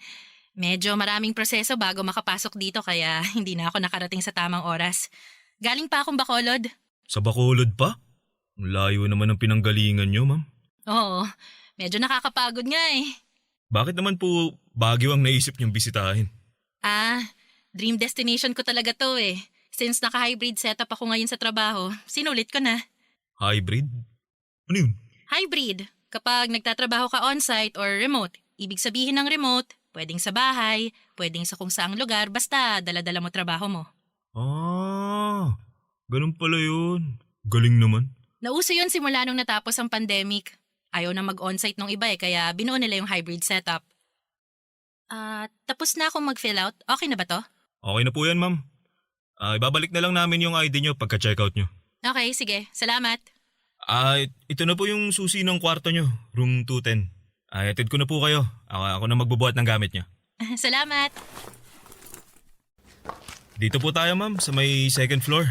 Medyo maraming proseso bago makapasok dito kaya hindi na ako nakarating sa tamang oras. Galing pa akong Bacolod. Sa Bacolod pa? Ang layo naman ng pinanggalingan nyo, ma'am. Oo, medyo nakakapagod nga eh. Bakit naman po Baguio ang naisip niyong bisitahin? Dream destination ko talaga to eh. Since naka-hybrid setup ako ngayon sa trabaho, sinulit ko na. Hybrid? Ano yun? Hybrid, kapag nagtatrabaho ka on-site or remote, ibig sabihin ng remote, pwedeng sa bahay, pwedeng sa kung saang lugar, basta dala-dala mo trabaho mo. Ganun pala yun. Galing naman. Nauso yun simula nung natapos ang pandemic. Ayaw na mag-onsite nung iba kaya binuo nila yung hybrid setup. Tapos na akong mag-fill out. Okay na ba to? Okay na po yan, ma'am. Ibabalik na lang namin yung ID nyo pagka-checkout nyo. Okay, sige. Salamat. Ito na po yung susi ng kwarto nyo, room 210. Hatid ko na po kayo. Ako na magbubuhat ng gamit nyo. Salamat. Dito po tayo, ma'am, sa may second floor.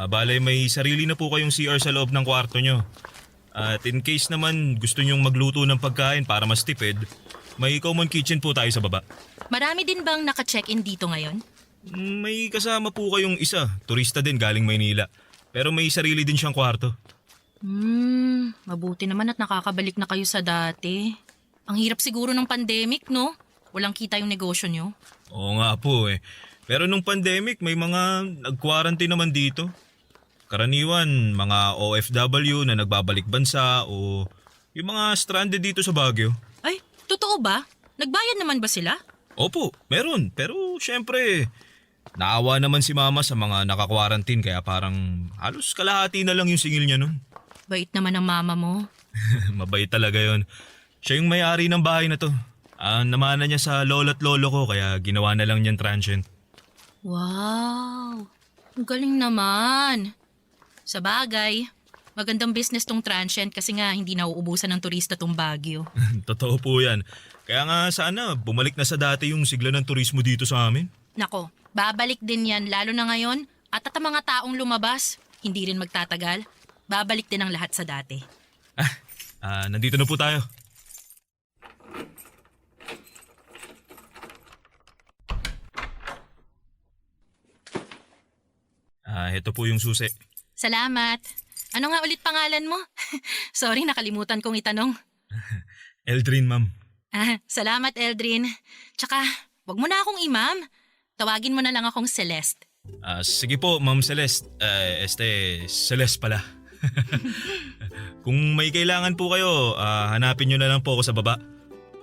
Bale, may sarili na po kayong CR sa loob ng kwarto nyo. At in case naman gusto nyong magluto ng pagkain para mas tipid, may common kitchen po tayo sa baba. Marami din bang naka-check-in dito ngayon? May kasama po kayong isa, turista din galing Maynila. Pero may sarili din siyang kwarto. Mabuti naman at nakakabalik na kayo sa dati. Ang hirap siguro ng pandemic, no? Walang kita yung negosyo nyo. Oo nga po eh. Pero nung pandemic, may mga nag-quarantine naman dito. Karaniwan, mga OFW na nagbabalik bansa o yung mga stranded dito sa Baguio. Ay, totoo ba? Nagbayad naman ba sila? Opo, meron. Pero syempre, naawa naman si mama sa mga naka-quarantine kaya parang halos kalahati na lang yung singil niya nun. Bait naman ang mama mo. Mabait talaga yon. Siya yung may-ari ng bahay na to. Namana niya sa lolo't lolo ko kaya ginawa na lang niyang transient. Wow! Ang galing naman. Sa bagay, magandang business tong transient kasi nga hindi nauubusan ng turista tong Baguio. Totoo po yan. Kaya nga sana bumalik na sa dati yung sigla ng turismo dito sa amin. Nako, babalik din yan lalo na ngayon at ang mga taong lumabas, hindi rin magtatagal. Babalik din ang lahat sa dati. Nandito na po tayo. Ito po yung susi. Salamat. Ano nga ulit pangalan mo? Sorry, nakalimutan kong itanong. Eldrin, ma'am. Salamat, Eldrin. Tsaka, wag mo na akong imam. Tawagin mo na lang akong Celeste. Sige po, Ma'am Celeste. Celeste pala. Kung may kailangan po kayo, hanapin nyo na lang po ako sa baba.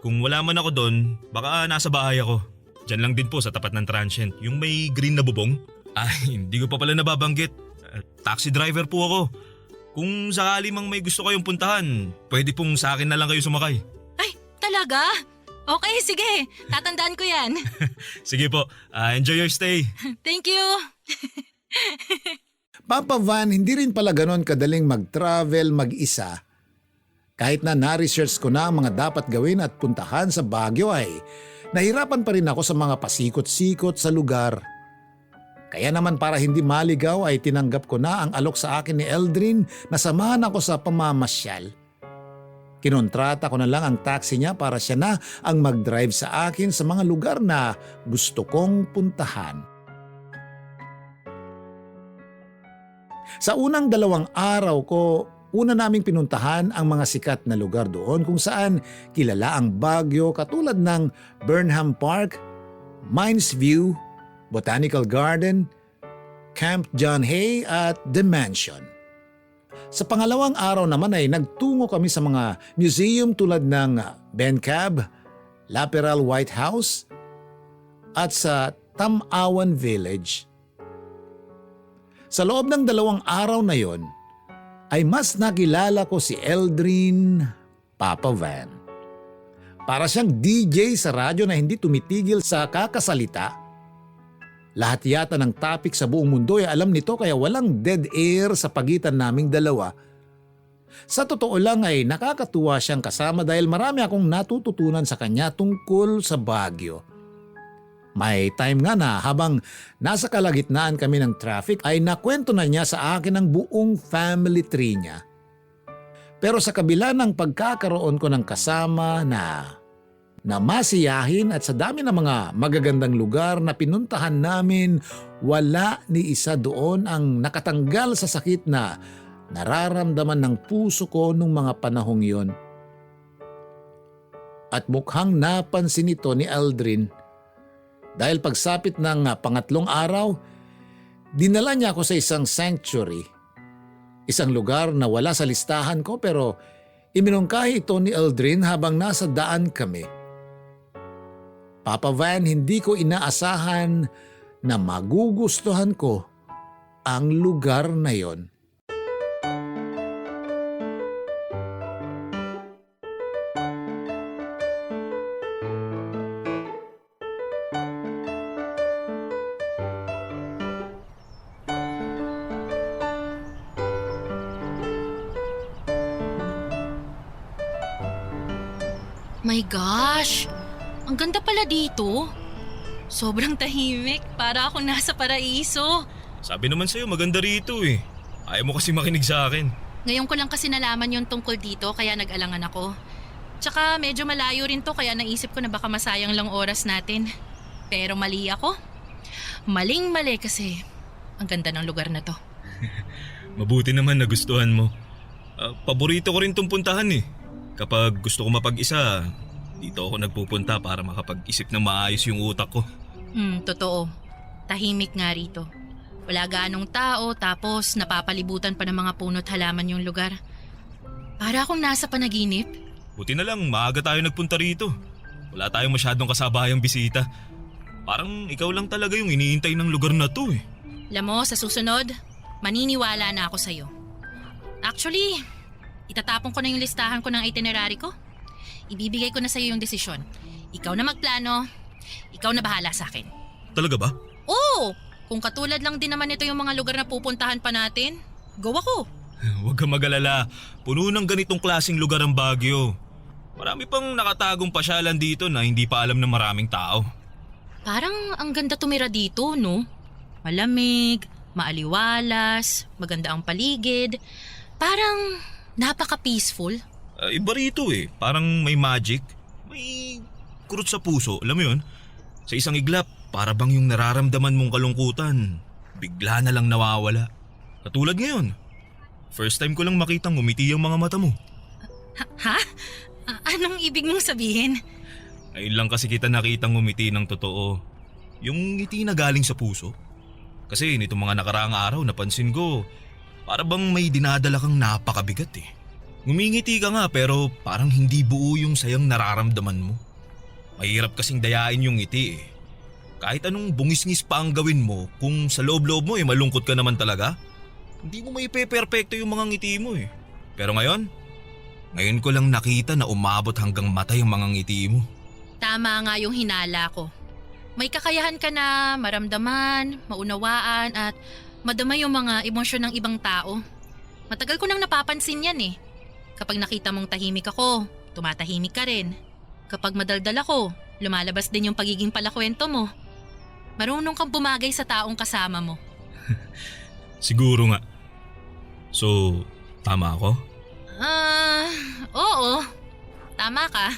Kung wala man ako doon, baka nasa bahay ako. Diyan lang din po sa tapat ng transient, yung may green na bubong. Hindi ko pa pala nababanggit. Taxi driver po ako. Kung sakali mang may gusto kayong puntahan, pwede pong sa akin na lang kayo sumakay. Ay, talaga? Okay, sige. Tatandaan ko yan. Sige po, enjoy your stay. Thank you. Papa Van, hindi rin pala ganon kadaling mag-travel mag-isa. Kahit na na-research ko na ang mga dapat gawin at puntahan sa Baguio ay nahirapan pa rin ako sa mga pasikot-sikot sa lugar. Kaya naman para hindi maligaw ay tinanggap ko na ang alok sa akin ni Eldrin na samahan ako sa pamamasyal. Kinontrata ko na lang ang taxi niya para siya na ang mag-drive sa akin sa mga lugar na gusto kong puntahan. Sa unang 2 araw ko, una naming pinuntahan ang mga sikat na lugar doon kung saan kilala ang Baguio katulad ng Burnham Park, Mines View, Botanical Garden, Camp John Hay at The Mansion. Sa pangalawang araw naman ay nagtungo kami sa mga museum tulad ng Bencab, Laperal White House at sa Tamawan Village. Sa loob ng 2 araw na yon, ay mas nakilala ko si Eldrin Papa Van. Para siyang DJ sa radyo na hindi tumitigil sa kakasalita. Lahat yata ng topic sa buong mundo ay alam nito kaya walang dead air sa pagitan naming dalawa. Sa totoo lang ay nakakatuwa siyang kasama dahil marami akong natututunan sa kanya tungkol sa Baguio. May time nga na habang nasa kalagitnaan kami ng traffic ay nakwento na niya sa akin ang buong family tree niya. Pero sa kabila ng pagkakaroon ko ng kasama na masiyahin at sa dami ng mga magagandang lugar na pinuntahan namin, wala ni isa doon ang nakatanggal sa sakit na nararamdaman ng puso ko nung mga panahong yon. At mukhang napansin ito ni Eldrin. Dahil pagsapit ng 3 araw, dinala niya ako sa isang sanctuary. Isang lugar na wala sa listahan ko pero iminungkahi ito ni Eldrin habang nasa daan kami. Papa Van, hindi ko inaasahan na magugustuhan ko ang lugar na yon. My gosh! Ang ganda pala dito. Sobrang tahimik. Para akong nasa paraiso. Sabi naman sa'yo maganda rito eh. Ayaw mo kasi makinig sa akin. Ngayon ko lang kasi nalaman yung tungkol dito kaya nag-alangan ako. Tsaka medyo malayo rin to kaya naisip ko na baka masayang lang oras natin. Pero mali ako. Maling-mali kasi ang ganda ng lugar na to. Mabuti naman nagustuhan mo. Paborito ko rin tong puntahan eh. Kapag gusto ko mapag-isa, dito ako nagpupunta para makapag-isip ng maayos yung utak ko. Totoo. Tahimik nga rito. Wala ganong tao tapos napapalibutan pa ng mga puno't halaman yung lugar. Para akong nasa panaginip. Buti na lang maaga tayo nagpunta rito. Wala tayong masyadong kasabayang bisita. Parang ikaw lang talaga yung iniintay ng lugar na to eh. Alam mo, sa susunod, maniniwala na ako sa'yo. Actually, itatapon ko na yung listahan ko ng itinerary ko. Ibibigay ko na sa'yo yung desisyon. Ikaw na magplano, ikaw na bahala sa akin. Talaga ba? Oo! Kung katulad lang din naman ito yung mga lugar na pupuntahan pa natin, go ako. Huwag kang mag-alala. Puno ng ganitong klaseng lugar ang Baguio. Marami pang nakatagong pasyalan dito na hindi pa alam ng maraming tao. Parang ang ganda tumira dito, no? Malamig, maaliwalas, maganda ang paligid. Parang napaka-peaceful. Iba rito eh. Parang may magic. May kurot sa puso. Alam mo yun? Sa isang iglap, para bang yung nararamdaman mong kalungkutan, bigla na lang nawawala. Katulad ngayon. First time ko lang makitang ngumiti ang mga mata mo. Ha? Anong ibig mong sabihin? Ngayon lang kasi kita nakitang ngumiti ng totoo. Yung ngiti na galing sa puso. Kasi nitong mga nakaraang araw napansin ko, para bang may dinadala kang napakabigat eh. Ngumingiti ka nga pero parang hindi buo yung sayang nararamdaman mo. Mahirap kasing dayain yung ngiti eh. Kahit anong bungis-ngis pa ang gawin mo, kung sa loob-loob mo malungkot ka naman talaga, Hindi mo may pe-perfecto yung mga ngiti mo eh. Pero ngayon ko lang nakita na umabot hanggang mata yung mga ngiti mo. Tama nga yung hinala ko. May kakayahan ka na maramdaman, maunawaan at madama yung mga emosyon ng ibang tao. Matagal ko nang napapansin yan eh. Kapag nakita mong tahimik ako, tumatahimik ka rin. Kapag madaldal ako, lumalabas din yung pagiging palakwento mo. Marunong kang bumagay sa taong kasama mo. Siguro nga. So, tama ako? Oo. Tama ka.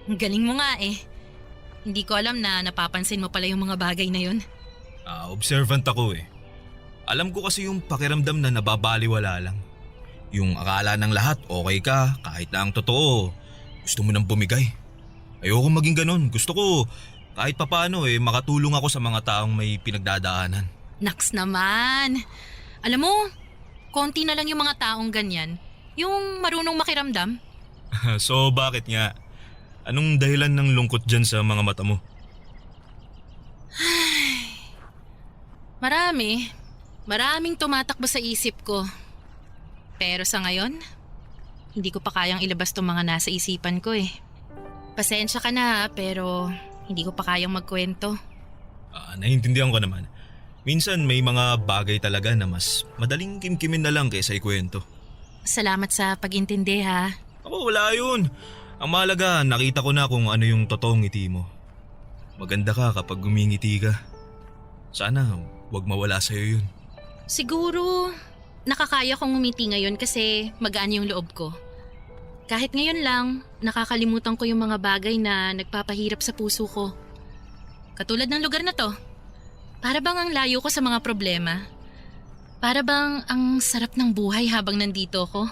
Ang galing mo nga eh. Hindi ko alam na napapansin mo pala yung mga bagay na yun. Observant ako eh. Alam ko kasi yung pakiramdam na nababaliwala lang. Yung akala ng lahat okay ka kahit na ang totoo gusto mo nang bumigay. Ayoko maging ganun. Gusto ko kahit papaano makatulong ako sa mga taong may pinagdadaanan. Naks naman. Alam mo, konti na lang yung mga taong ganyan. Yung marunong makiramdam. So bakit nga? Anong dahilan ng lungkot dyan sa mga mata mo? Maraming tumatakbo sa isip ko. Pero sa ngayon, hindi ko pa kayang ilabas tong mga nasa isipan ko eh. Pasensya ka na pero hindi ko pa kayang magkwento. Naiintindihan ko naman. Minsan may mga bagay talaga na mas madaling kimkimin na lang kaysa ikwento. Salamat sa pag-intindi ha. Ako wala yun. Ang mahalaga, nakita ko na kung ano yung totoong ngiti mo. Maganda ka kapag gumingiti ka. Sana wag mawala sa'yo yun. Siguro, nakakaya kong umiti ngayon kasi magaan yung loob ko. Kahit ngayon lang, nakakalimutan ko yung mga bagay na nagpapahirap sa puso ko. Katulad ng lugar na to. Para bang ang layo ko sa mga problema. Para bang ang sarap ng buhay habang nandito ako.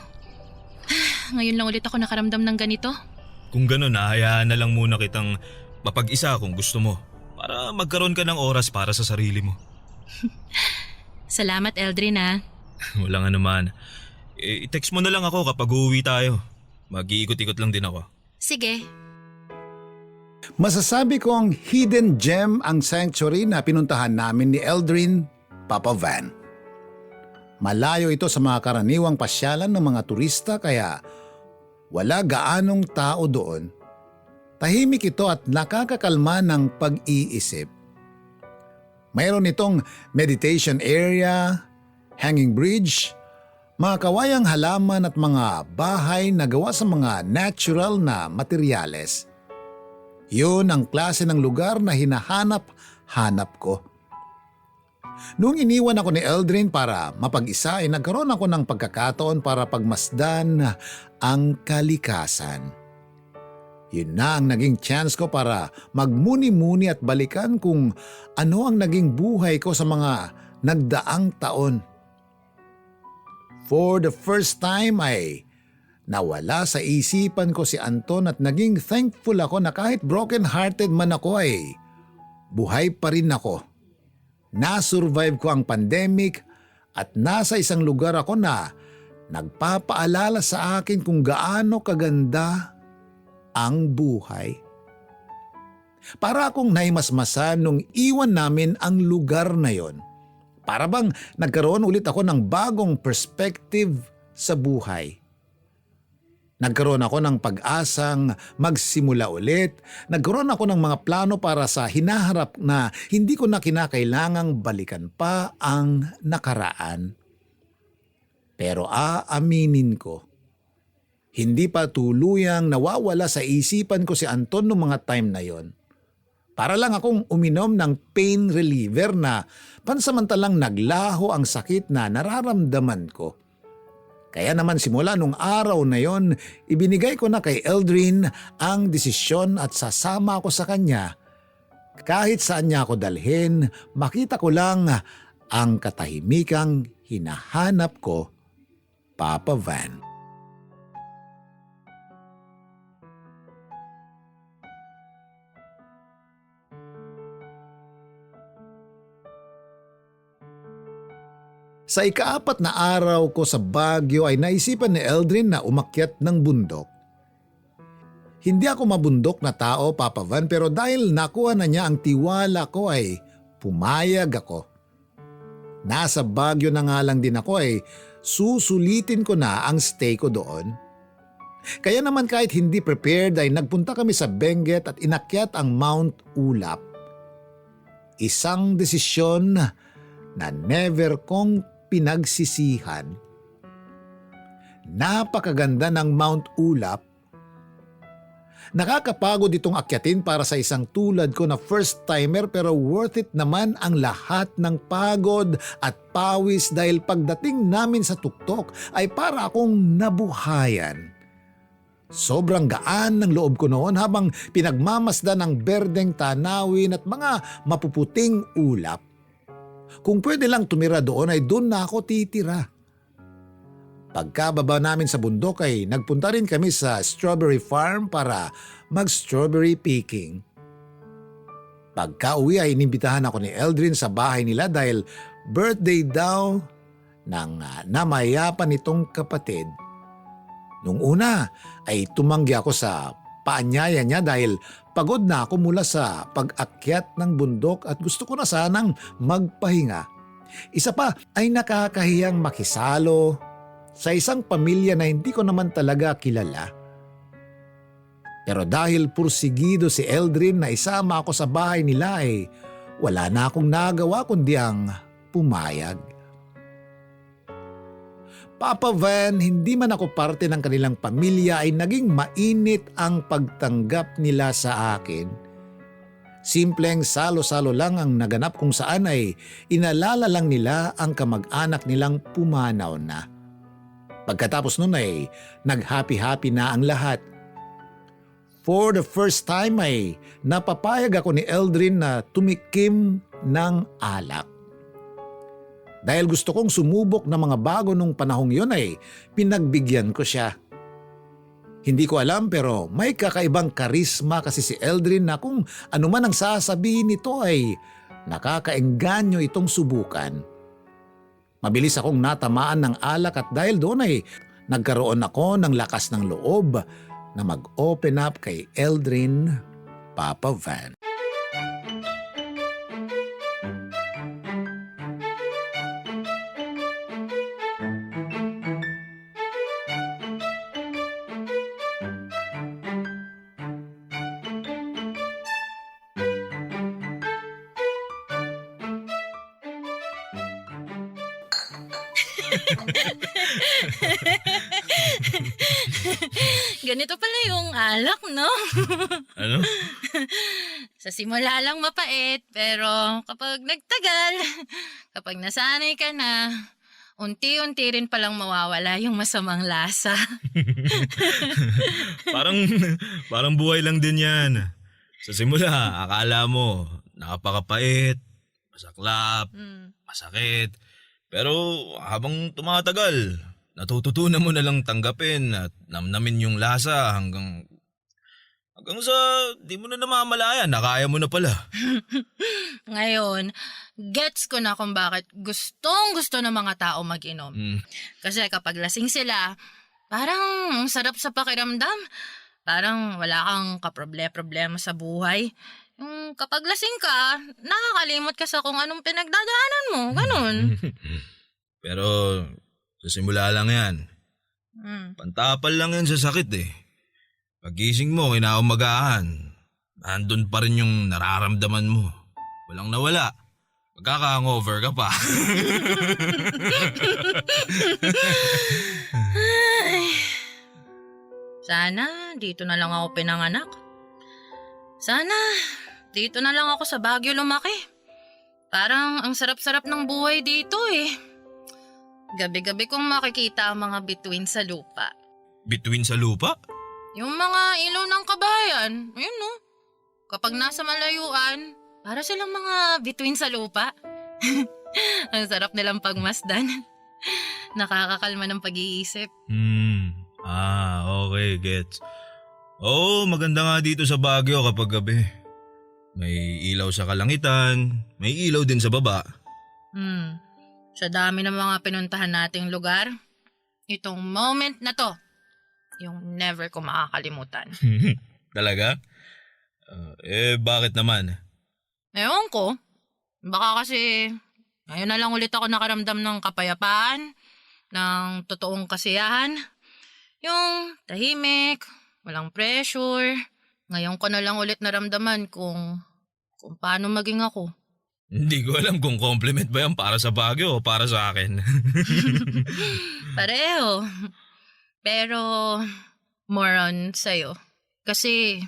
Ngayon lang ulit ako nakaramdam ng ganito. Kung gano'n, hayaan na lang muna kitang mapag-isa kung gusto mo. Para magkaroon ka ng oras para sa sarili mo. Salamat Eldrin ha. Wala nga naman. I-text mo na lang ako kapag uuwi tayo. Mag-iikot-ikot lang din ako. Sige. Masasabi kong hidden gem ang sanctuary na pinuntahan namin ni Eldrin, Papa Van. Malayo ito sa mga karaniwang pasyalan ng mga turista kaya wala gaanong tao doon. Tahimik ito at nakakakalma ng pag-iisip. Mayroon itong meditation area, hanging bridge, mga kawayang halaman at mga bahay na gawa sa mga natural na materyales. Yun ang klase ng lugar na hinahanap-hanap ko. Noong iniwan ako ni Eldrin para mapag-isa ay nagkaroon ako ng pagkakataon para pagmasdan ang kalikasan. Yun na ang naging chance ko para magmuni-muni at balikan kung ano ang naging buhay ko sa mga nagdaang taon. For the first time ay nawala sa isipan ko si Anton at naging thankful ako na kahit broken-hearted man ako ay buhay pa rin ako. Na-survive ko ang pandemic at nasa isang lugar ako na nagpapaalala sa akin kung gaano kaganda ang buhay. Para akong naimasmasan nung iwan namin ang lugar na yon. Para bang nagkaroon ulit ako ng bagong perspective sa buhay. Nagkaroon ako ng pag-asang magsimula ulit. Nagkaroon ako ng mga plano para sa hinaharap na hindi ko na kinakailangang balikan pa ang nakaraan. Pero aaminin ko, hindi pa tuluyang nawawala sa isipan ko si Anton noong mga time na yon. Para lang akong uminom ng pain reliever na pansamantalang naglaho ang sakit na nararamdaman ko. Kaya naman simula nung araw na yon, ibinigay ko na kay Eldrin ang desisyon at sasama ako sa kanya. Kahit saan niya ako dalhin, makita ko lang ang katahimikang hinahanap ko, Papa Van. Sa ika-4 na araw ko sa Baguio ay naisipan ni Eldrin na umakyat ng bundok. Hindi ako mabundok na tao, Papa Van, pero dahil nakuha na niya ang tiwala ko ay pumayag ako. Nasa Baguio na nga lang din ako ay susulitin ko na ang stay ko doon. Kaya naman kahit hindi prepared ay nagpunta kami sa Benguet at inakyat ang Mount Ulap. Isang desisyon na never kong pinagsisihan. Napakaganda ng Mount Ulap. Nakakapagod itong akyatin para sa isang tulad ko na first timer pero worth it naman ang lahat ng pagod at pawis dahil pagdating namin sa tuktok ay para akong nabuhayan. Sobrang gaan ng loob ko noon habang pinagmamasdan ng berdeng tanawin at mga mapuputing ulap. Kung pwede lang tumira doon ay doon na ako titira. Pagkababa namin sa bundok ay nagpunta rin kami sa strawberry farm para mag-strawberry picking. Pagka-uwi ay inimbitahan ako ni Eldrin sa bahay nila dahil birthday daw ng namayapan nitong kapatid. Nung una ay tumanggi ako sa paanyaya niya dahil pagod na ako mula sa pag-akyat ng bundok at gusto ko na sanang magpahinga. Isa pa ay nakakahiyang makisalo sa isang pamilya na hindi ko naman talaga kilala. Pero dahil pursigido si Eldrin na isama ako sa bahay nila ay wala na akong nagawa kundi ang pumayag. Papa Van, hindi man ako parte ng kanilang pamilya ay naging mainit ang pagtanggap nila sa akin. Simpleng salo-salo lang ang naganap kung saan ay inalala lang nila ang kamag-anak nilang pumanaw na. Pagkatapos nun ay nag-happy-happy na ang lahat. For the first time ay napapayag ako ni Eldrin na tumikim ng alak. Dahil gusto kong sumubok ng mga bago nung panahong yon ay pinagbigyan ko siya. Hindi ko alam pero may kakaibang karisma kasi si Eldrin na kung ano man ang sasabihin nito ay nakakaengganyo itong subukan. Mabilis akong natamaan ng alak at dahil doon ay nagkaroon ako ng lakas ng loob na mag-open up kay Eldrin, Papa Van. Ganito pala yung alak, no? Ano? Sa simula lang mapait, pero kapag nagtagal, kapag nasanay ka na, unti-unti rin palang mawawala yung masamang lasa. parang, parang buhay lang din yan. Sa simula, akala mo, nakapakapait, masaklap, masakit. Pero habang tumatagal, natututunan mo na lang tanggapin at namnamin yung lasa hanggang sa di mo na namamalayan, nakaya mo na pala. Ngayon, gets ko na kung bakit gustong-gusto ng mga tao mag-inom. Kasi kapag lasing sila, parang ang sarap sa pakiramdam. Parang wala kang kaproblema sa buhay. Yung kapag lasing ka, nakakalimot ka sa kung anong pinagdadaanan mo. Ganun. Pero sa simula lang yan. Pantapal lang yan sa sakit eh. Pagising mo, kinaumagahan, nandun pa rin yung nararamdaman mo. Walang nawala. Magkaka-hangover ka pa. Sana dito na lang ako pinanganak. Sana dito na lang ako sa Baguio lumaki. Parang ang sarap-sarap ng buhay dito eh. Gabi-gabi kong makikita ang mga bituin sa lupa. Bituin sa lupa? Yung mga ilaw ng kabayan, ayun no. Kapag nasa malayuan, para silang mga bituin sa lupa. Ang sarap nilang pagmasdan. Nakakakalma ng pag-iisip. Okay, gets. Oo, maganda nga dito sa Baguio kapag gabi. May ilaw sa kalangitan, may ilaw din sa baba. Sa dami ng mga pinuntahan nating lugar, itong moment na to, yung never ko makakalimutan. Talaga? Bakit naman? Ewan ko. Baka kasi Ngayon na lang ulit ako nakaramdam ng kapayapaan, ng totoong kasiyahan. Yung tahimik, walang pressure. Ngayon ko na lang ulit naramdaman kung paano maging ako. Hindi ko alam kung compliment ba yan para sa Baguio o para sa akin. Pareho. Pero more on sa'yo. Kasi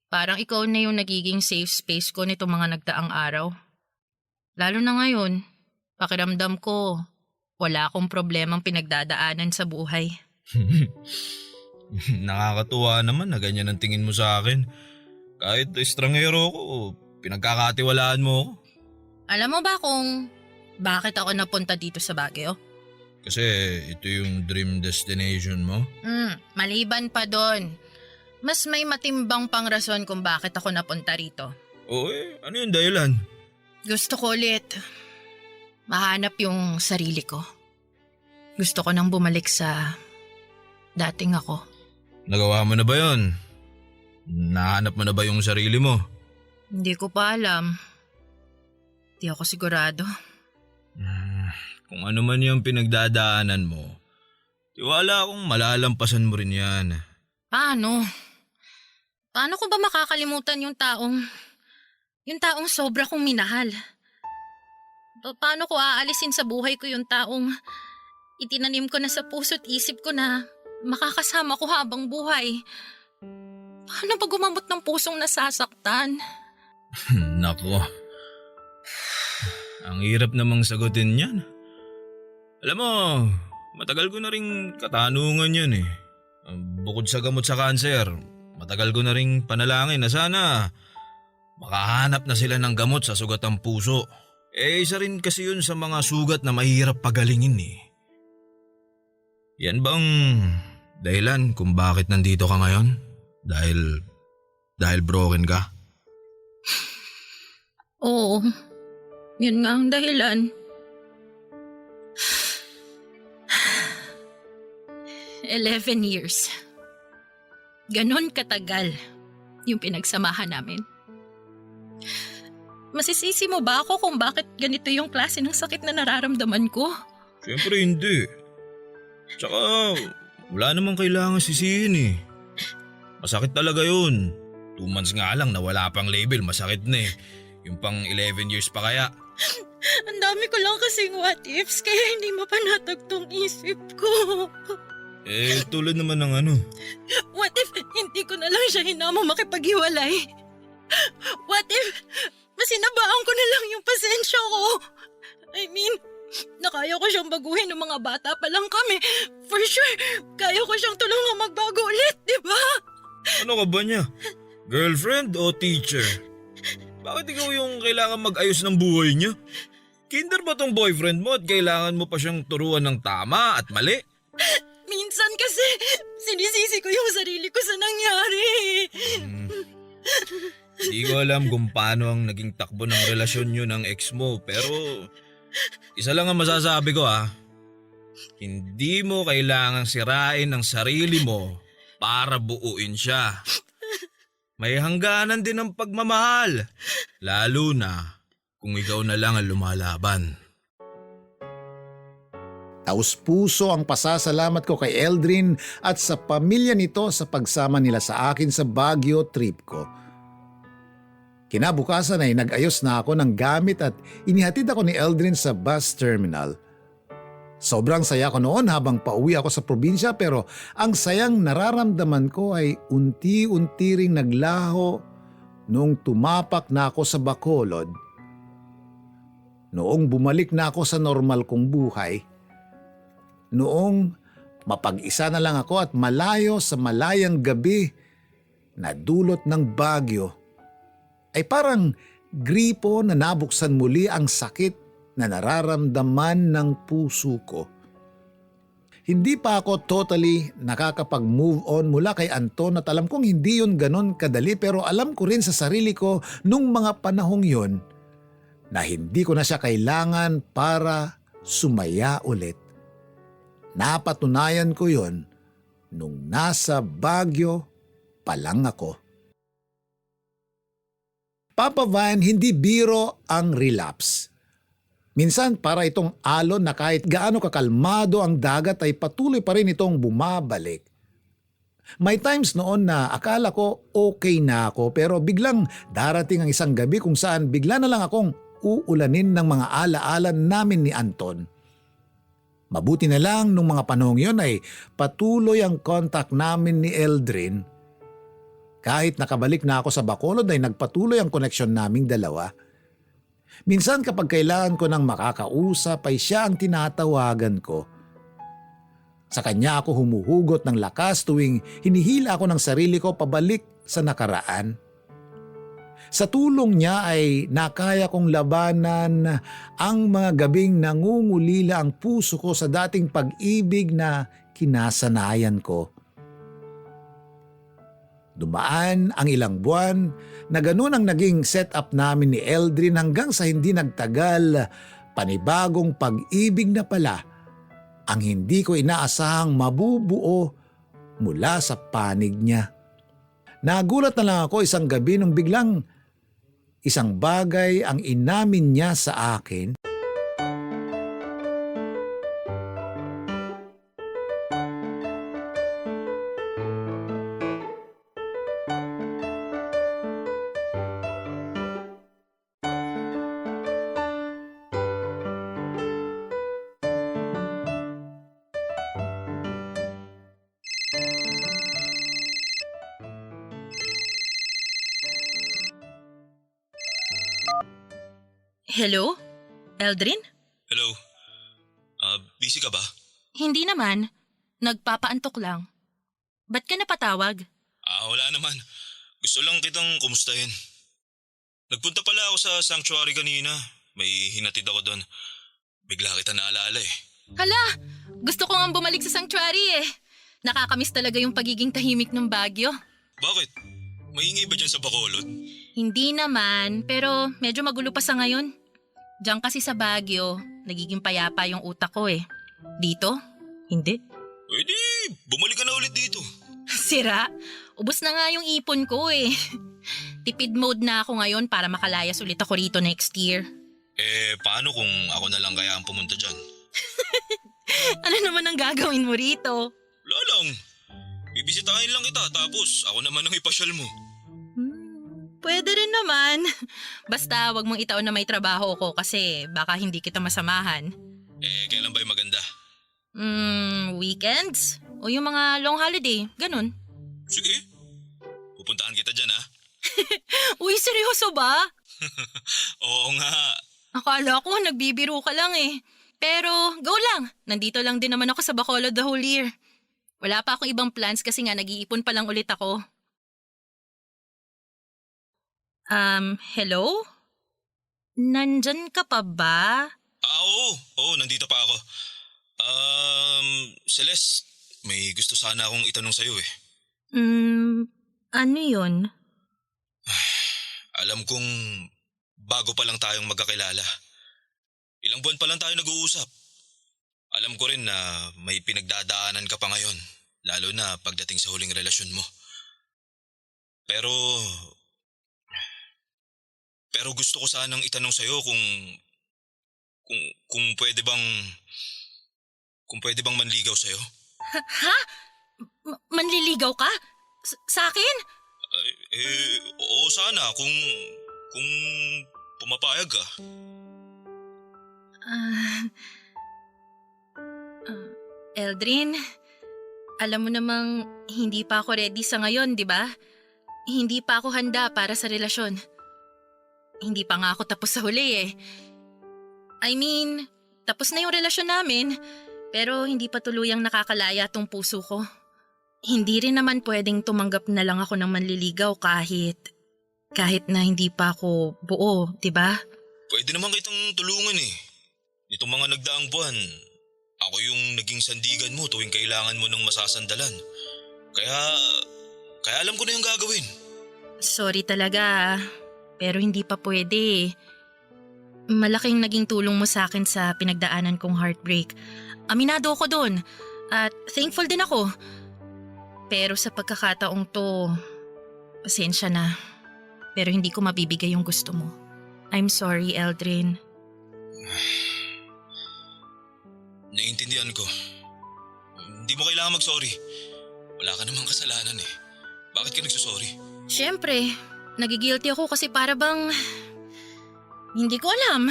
parang ikaw na yung nagiging safe space ko nito mga nagdaang araw. Lalo na ngayon, pakiramdam ko wala akong problemang pinagdadaanan sa buhay. Nakakatuwa naman na ganyan ang tingin mo sa akin. Kahit estranghero ko, pinagkakatiwalaan mo ako. Alam mo ba kung bakit ako napunta dito sa Baguio? Kasi ito yung dream destination mo. Maliban pa doon, mas may matimbang pang rason kung bakit ako napunta rito. Oo ano yung dahilan? Gusto ko ulit mahanap yung sarili ko. Gusto ko nang bumalik sa dating ako. Nagawa mo na ba yun? Nahanap mo na ba yung sarili mo? Hindi ko pa alam. Hindi ako sigurado. Kung ano man yung pinagdadaanan mo, tiwala akong malalampasan mo rin yan. Paano? Paano ko ba makakalimutan yung taong sobra kong minahal? Paano ko aalisin sa buhay ko yung taong itinanim ko na sa puso't isip ko na makakasama ko habang buhay? Paano ba gumamot ng pusong nasasaktan? Nako. Ang hirap namang sagutin yan. Alam mo, matagal ko na rin katanungan yan eh. Bukod sa gamot sa kanser, matagal ko na rin panalangin na sana makahanap na sila ng gamot sa sugat ng puso. Isa rin kasi yun sa mga sugat na mahirap pagalingin eh. Yan bang dahilan kung bakit nandito ka ngayon? Dahil broken ka? Oo, yun nga ang dahilan. 11 years. Ganon katagal yung pinagsamahan namin. Masisisi mo ba ako kung bakit ganito yung klase ng sakit na nararamdaman ko? Siyempre hindi. Tsaka wala namang kailangan sisihin eh. Masakit talaga yun. 2 months nga lang na wala pang label, masakit na eh. Yung pang 11 years pa kaya. Ang dami ko lang kasing what ifs kaya hindi mapanatag tong isip ko. Tulad naman ng ano. What if hindi ko na lang siya hinamo makipaghiwalay? What if masinabaan ko na lang yung pasensya ko? I mean, nakaya ko siyang baguhin ng mga bata pa lang kami. For sure, kaya ko siyang tulungan magbago ulit, di ba? Ano ka ba niya? Girlfriend o teacher? Bakit ikaw yung kailangan mag-ayos ng buhay niya? Kinder ba tong boyfriend mo at kailangan mo pa siyang turuan ng tama at mali? Minsan kasi sinisisi ko yung sarili ko sa nangyari. Hindi ko alam kung paano ang naging takbo ng relasyon nyo ng ex mo pero isa lang ang masasabi ko Hindi mo kailangang sirain ang sarili mo para buuin siya. May hangganan din ang pagmamahal, lalo na kung ikaw na lang ang lumalaban. Taus-puso ang pasasalamat ko kay Eldrin at sa pamilya nito sa pagsama nila sa akin sa Baguio trip ko. Kinabukasan ay nag-ayos na ako ng gamit at inihatid ako ni Eldrin sa bus terminal. Sobrang saya ko noon habang pauwi ako sa probinsya pero ang sayang nararamdaman ko ay unti-unti ring naglaho noong tumapak na ako sa Bacolod. Noong bumalik na ako sa normal kong buhay. Noong mapag-isa na lang ako at malayo sa malayang gabi na dulot ng Baguio, ay parang gripo na nabuksan muli ang sakit na nararamdaman ng puso ko. Hindi pa ako totally nakakapag-move on mula kay Anton at alam kong hindi yun ganon kadali pero alam ko rin sa sarili ko nung mga panahong yun na hindi ko na siya kailangan para sumaya ulit. Napatunayan ko yon nung nasa Baguio pa lang ako. Papa Van, hindi biro ang relapse. Minsan para itong alon na kahit gaano kakalmado ang dagat ay patuloy pa rin itong bumabalik. May times noon na akala ko okay na ako pero biglang darating ang isang gabi kung saan bigla na lang akong uulanin ng mga alaala namin ni Anton. Mabuti na lang nung mga panahong yon ay patuloy ang contact namin ni Eldrin. Kahit nakabalik na ako sa Bacolod ay nagpatuloy ang koneksyon naming dalawa. Minsan kapag kailangan ko ng makakausap ay siya ang tinatawagan ko. Sa kanya ako humuhugot ng lakas tuwing hinihila ako ng sarili ko pabalik sa nakaraan. Sa tulong niya ay nakaya kong labanan ang mga gabing nangungulila ang puso ko sa dating pag-ibig na kinasanayan ko. Dumaan ang ilang buwan na ganun ang naging setup namin ni Eldrin hanggang sa hindi nagtagal, panibagong pag-ibig na pala ang hindi ko inaasahang mabubuo mula sa panig niya. Nagulat na lang ako isang gabi nung biglang isang bagay ang inamin niya sa akin. Hello? Eldrin? Hello? Busy ka ba? Hindi naman. Nagpapaantok lang. Ba't ka napatawag? Wala naman. Gusto lang kitang kumustahin. Nagpunta pala ako sa sanctuary kanina. May hinatid ako doon. Bigla kita naalala eh. Hala! Gusto ko nga bumalik sa sanctuary eh. Nakakamiss talaga yung pagiging tahimik ng Baguio. Bakit? Maingay ba dyan sa Bacolod? Hindi naman, pero medyo magulo pa sa ngayon. Diyan kasi sa Baguio, nagiging payapa yung utak ko eh. Dito? Hindi. Pwede, bumalik ka na ulit dito. Sira, ubos na nga yung ipon ko eh. Tipid mode na ako ngayon para makalayas ulit ako rito next year. Paano kung ako na lang kaya ang pumunta dyan? Ano naman ang gagawin mo rito? Wala lang. Bibisitahin lang kita tapos ako naman ang ipasyal mo. Pwede rin naman. Basta wag mong itaon na may trabaho ko kasi baka hindi kita masamahan. Kailan ba yung maganda? Weekends? O yung mga long holiday, ganun. Sige. Pupuntahan kita dyan ha. Uy, seryoso ba? Oo nga. Akala ko nagbibiro ka lang eh. Pero go lang, nandito lang din naman ako sa Bacolod the whole year. Wala pa akong ibang plans kasi nga nag-iipon pa lang ulit ako. Hello? Nandyan ka pa ba? Oo, nandito pa ako. Celeste, may gusto sana akong itanong sa'yo eh. Ano yun? Alam kong bago pa lang tayong magkakilala. Ilang buwan pa lang tayo nag-uusap. Alam ko rin na may pinagdadaanan ka pa ngayon, lalo na pagdating sa huling relasyon mo. Pero gusto ko sanang itanong sa'yo kung pwede bang manligaw sa'yo? Ha? Manliligaw ka? Sa akin? Oo sana kung pumapayag ka. Eldrin, alam mo namang hindi pa ako ready sa ngayon, di ba? Hindi pa ako handa para sa relasyon. Hindi pa nga ako tapos sa huli eh. I mean, tapos na yung relasyon namin, pero hindi pa tuluyang nakakalaya tong puso ko. Hindi rin naman pwedeng tumanggap na lang ako ng manliligaw kahit na hindi pa ako buo, di ba? Pwede naman kitang tulungan eh. Itong mga nagdaang buwan, ako yung naging sandigan mo tuwing kailangan mo ng masasandalan. Kaya alam ko na yung gagawin. Sorry talaga, pero hindi pa pwede. Malaking naging tulong mo sa akin sa pinagdaanan kong heartbreak. Aminado ako doon at thankful din ako. Pero sa pagkakataong to, pasensya na. Pero hindi ko mabibigay yung gusto mo. I'm sorry, Eldrin. Naiintindihan ko. Hindi mo kailangan mag-sorry. Wala ka namang kasalanan eh. Bakit ka nagsusorry? Siyempre, nagigilty ako kasi para bang… Hindi ko alam.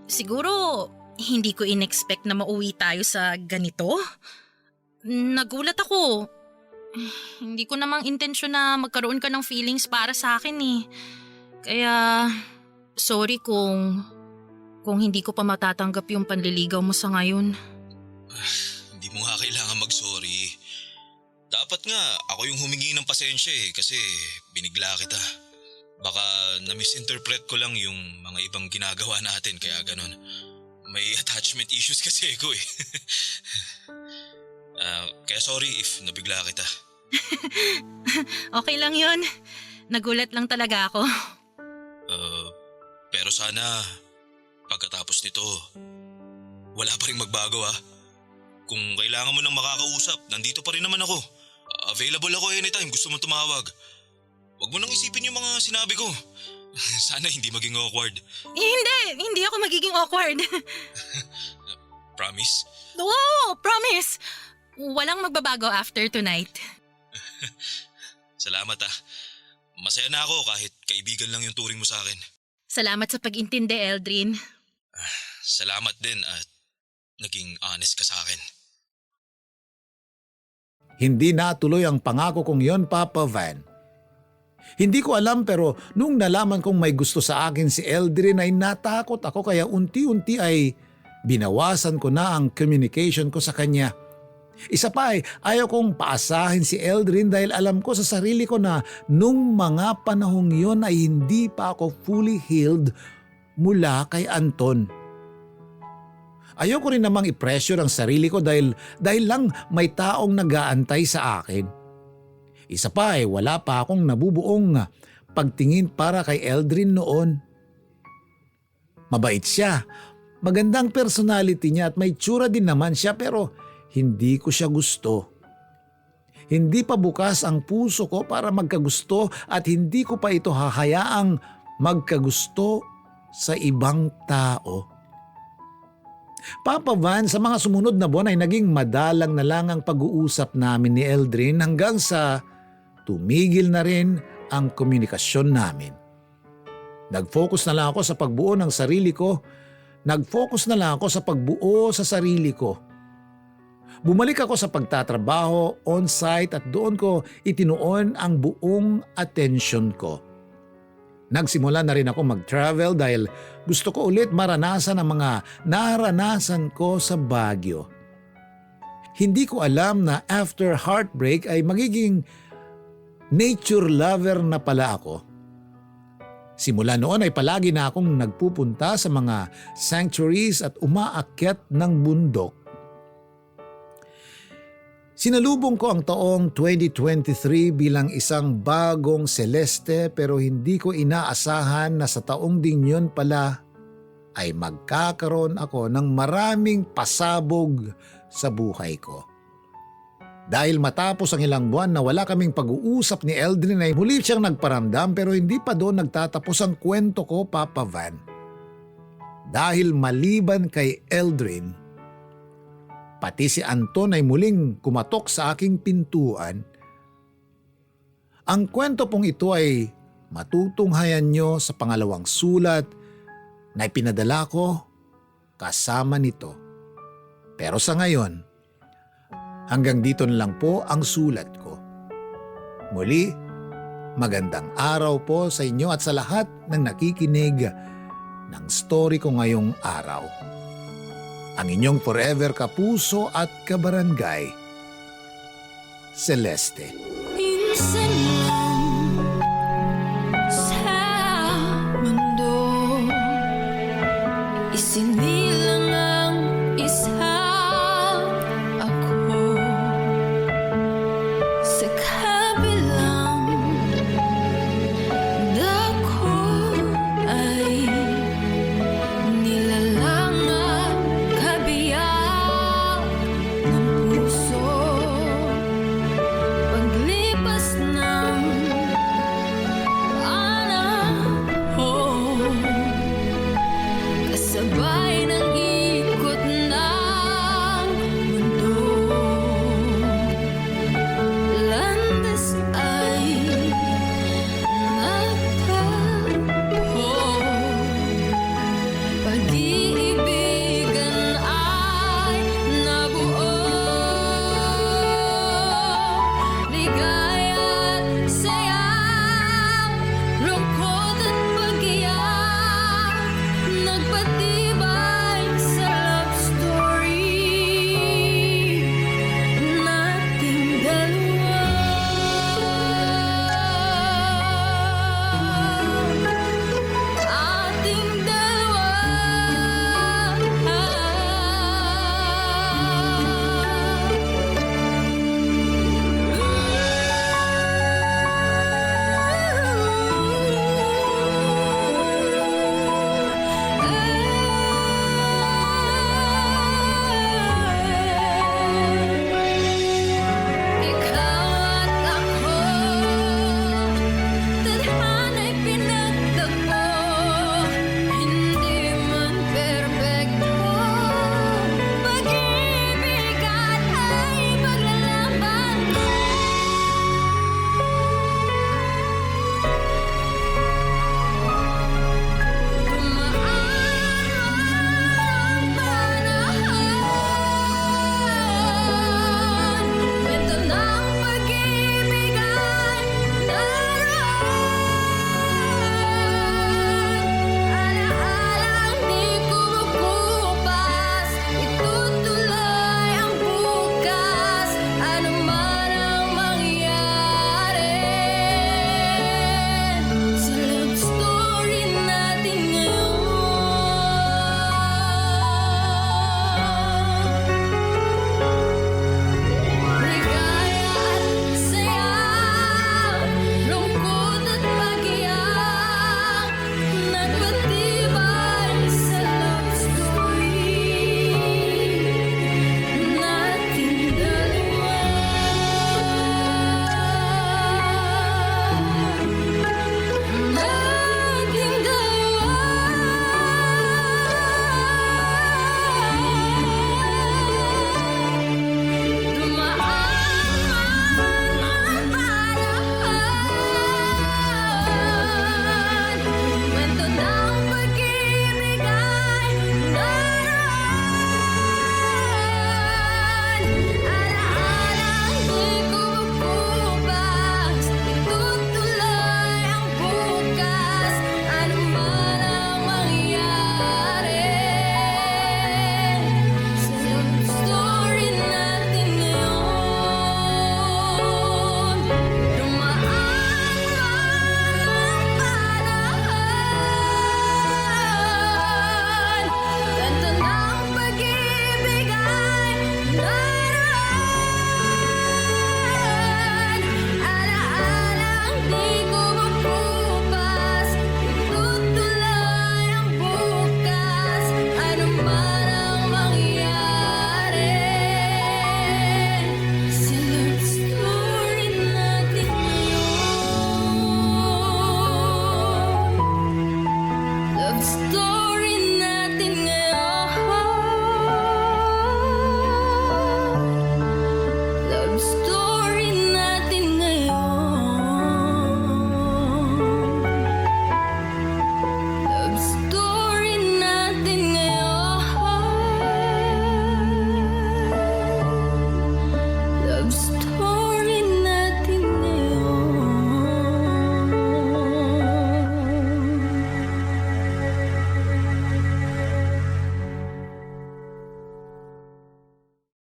Siguro, hindi ko in-expect na mauwi tayo sa ganito. Nagulat ako. Hindi ko namang intensyon na magkaroon ka ng feelings para sa akin eh. Kaya, sorry kung hindi ko pa matatanggap yung panliligaw mo sa ngayon. Hindi mo nga kailangan mag-sorry. Dapat nga ako yung humingi ng pasensya eh kasi binigla kita. Baka na-misinterpret ko lang yung mga ibang ginagawa natin kaya ganon. May attachment issues kasi ako eh. Kaya sorry if nabigla kita. Okay lang yun. Nagulat lang talaga ako. Pero sana pagkatapos nito, wala pa rin magbago ha. Kung kailangan mo nang makakausap, nandito pa rin naman ako. Available ako anytime gusto mo tumawag. Huwag mo nang isipin yung mga sinabi ko. Sana hindi maging awkward. Hindi ako magiging awkward. Promise? Oo, promise. Walang magbabago after tonight. Salamat ah. Masaya na ako kahit kaibigan lang yung turing mo sa akin. Salamat sa pag-intindi, Eldrin. Salamat din at naging honest ka sa akin. Hindi natuloy ang pangako kong yon, Papa Van. Hindi ko alam pero nung nalaman kong may gusto sa akin si Eldrin ay natakot ako kaya unti-unti ay binawasan ko na ang communication ko sa kanya. Isa pa ay ayaw kong paasahin si Eldrin dahil alam ko sa sarili ko na nung mga panahong yon ay hindi pa ako fully healed mula kay Anton. Ayaw ko rin namang i-pressure ang sarili ko dahil lang may taong nag-aantay sa akin. Isa pa ay wala pa akong nabubuong pagtingin para kay Eldrin noon. Mabait siya, magandang personality niya at may tsura din naman siya pero hindi ko siya gusto. Hindi pa bukas ang puso ko para magkagusto at hindi ko pa ito hahayaang magkagusto sa ibang tao. Papa Van, sa mga sumunod na buwan ay naging madalang na lang ang pag-uusap namin ni Eldrin hanggang sa tumigil na rin ang komunikasyon namin. Nag-focus na lang ako sa pagbuo ng sarili ko. Nag-focus na lang ako sa pagbuo sa sarili ko. Bumalik ako sa pagtatrabaho on-site at doon ko itinuon ang buong atensyon ko. Nagsimula na rin ako mag-travel dahil gusto ko ulit maranasan ang mga naranasan ko sa Baguio. Hindi ko alam na after heartbreak ay magiging nature lover na pala ako. Simula noon ay palagi na akong nagpupunta sa mga sanctuaries at umaakyat ng bundok. Sinalubong ko ang taong 2023 bilang isang bagong Celeste pero hindi ko inaasahan na sa taong ding yun pala ay magkakaroon ako ng maraming pasabog sa buhay ko. Dahil matapos ang ilang buwan na wala kaming pag-uusap ni Eldrin ay muli siyang nagparamdam pero hindi pa doon nagtatapos ang kwento ko, Papa Van. Dahil maliban kay Eldrin, pati si Anton ay muling kumatok sa aking pintuan. Ang kwento pong ito ay matutunghayan nyo sa pangalawang sulat na ipinadala ko kasama nito. Pero sa ngayon, hanggang dito na lang po ang sulat ko. Muli, magandang araw po sa inyo at sa lahat ng nakikinig ng story ko ngayong araw. Ang inyong forever kapuso at kabarangay, Celeste. Minsan